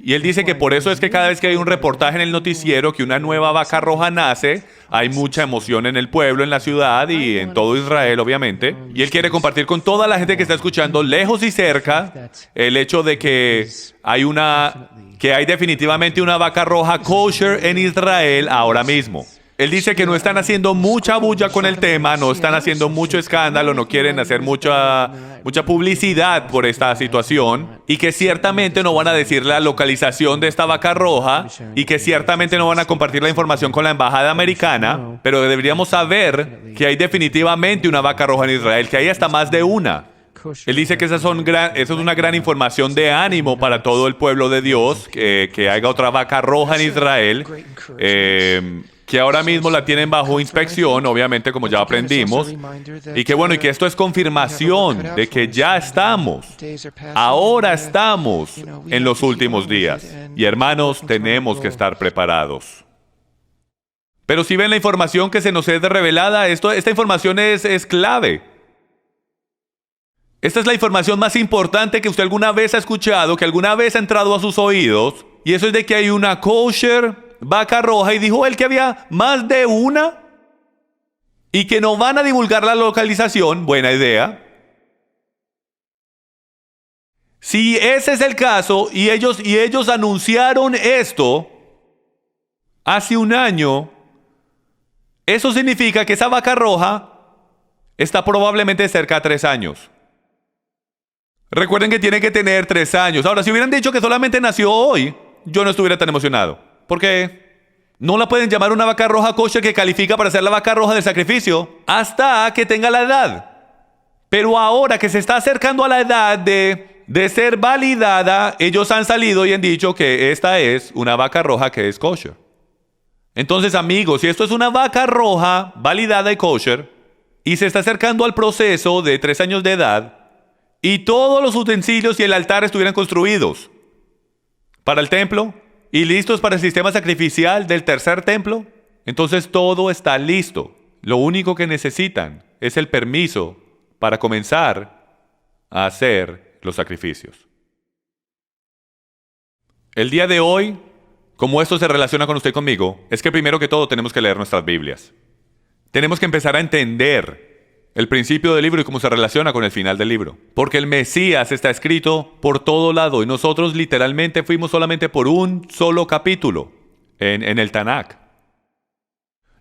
Y él dice que por eso es que cada vez que hay un reportaje en el noticiero que una nueva vaca roja nace, hay mucha emoción en el pueblo, en la ciudad y en todo Israel, obviamente. Y él quiere compartir con toda la gente que está escuchando, lejos y cerca, el hecho de que hay definitivamente una vaca roja kosher en Israel ahora mismo. Él dice que no están haciendo mucha bulla con el tema, no están haciendo mucho escándalo, no quieren hacer mucha publicidad por esta situación y que ciertamente no van a decir la localización de esta vaca roja y que ciertamente no van a compartir la información con la embajada americana, pero deberíamos saber que hay definitivamente una vaca roja en Israel, que hay hasta más de una. Él dice que esa es una gran información de ánimo para todo el pueblo de Dios, que haya otra vaca roja en Israel, que ahora mismo la tienen bajo inspección, obviamente, como ya aprendimos, y que esto es confirmación de que ya ahora estamos en los últimos días. Y hermanos, tenemos que estar preparados. Pero si ven la información que se nos es revelada, esta información es clave. Esta es la información más importante que usted alguna vez ha escuchado, que alguna vez ha entrado a sus oídos, y eso es de que hay una kosher vaca roja, y dijo él que había más de una y que no van a divulgar la localización. Buena idea. Si ese es el caso y ellos anunciaron esto hace un año, eso significa que esa vaca roja está probablemente cerca de 3 años. Recuerden que tiene que tener 3 años. Ahora, si hubieran dicho que solamente nació hoy, yo no estuviera tan emocionado. Porque no la pueden llamar una vaca roja kosher que califica para ser la vaca roja del sacrificio hasta que tenga la edad. Pero ahora que se está acercando a la edad de ser validada, ellos han salido y han dicho que esta es una vaca roja que es kosher. Entonces, amigos, si esto es una vaca roja validada y kosher y se está acercando al proceso de 3 años de edad y todos los utensilios y el altar estuvieran construidos para el templo y listos para el sistema sacrificial del tercer templo, entonces todo está listo. Lo único que necesitan es el permiso para comenzar a hacer los sacrificios. El día de hoy, como esto se relaciona con usted y conmigo, es que primero que todo tenemos que leer nuestras Biblias. Tenemos que empezar a entender el principio del libro y cómo se relaciona con el final del libro. Porque el Mesías está escrito por todo lado y nosotros literalmente fuimos solamente por un solo capítulo en el Tanakh.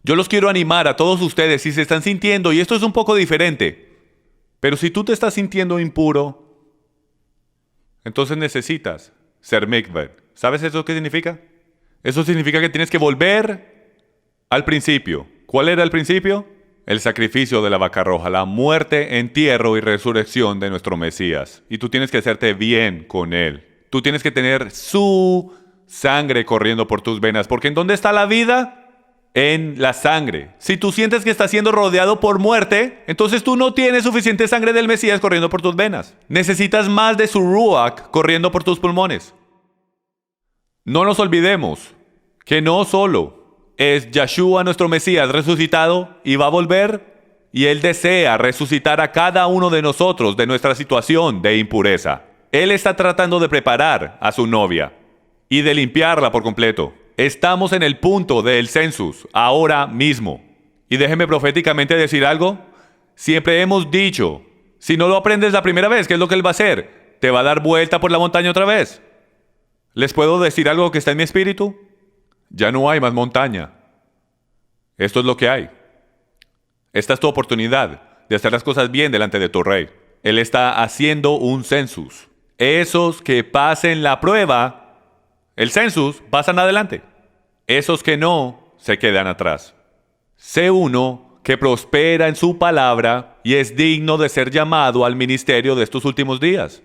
Yo los quiero animar a todos ustedes si se están sintiendo, y esto es un poco diferente, pero si tú te estás sintiendo impuro, entonces necesitas ser mikveh. ¿Sabes eso qué significa? Eso significa que tienes que volver al principio. ¿Cuál era el principio? El sacrificio de la vaca roja, la muerte, entierro y resurrección de nuestro Mesías. Y tú tienes que hacerte bien con Él. Tú tienes que tener su sangre corriendo por tus venas. Porque ¿en dónde está la vida? En la sangre. Si tú sientes que estás siendo rodeado por muerte, entonces tú no tienes suficiente sangre del Mesías corriendo por tus venas. Necesitas más de su Ruach corriendo por tus pulmones. No nos olvidemos que no solo es Yeshua nuestro Mesías resucitado y va a volver, y Él desea resucitar a cada uno de nosotros de nuestra situación de impureza. Él está tratando de preparar a su novia y de limpiarla por completo. Estamos en el punto del census, ahora mismo. Y déjeme proféticamente decir algo. Siempre hemos dicho, si no lo aprendes la primera vez, ¿qué es lo que Él va a hacer? Te va a dar vuelta por la montaña otra vez. ¿Les puedo decir algo que está en mi espíritu? Ya no hay más montaña. Esto es lo que hay. Esta es tu oportunidad de hacer las cosas bien delante de tu rey. Él está haciendo un census. Esos que pasen la prueba, el census, pasan adelante. Esos que no, se quedan atrás. Sé uno que prospera en su palabra y es digno de ser llamado al ministerio de estos últimos días.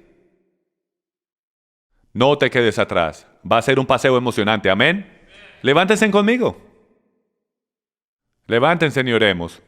No te quedes atrás. Va a ser un paseo emocionante. Amén. Levántense conmigo. Levántense y oremos.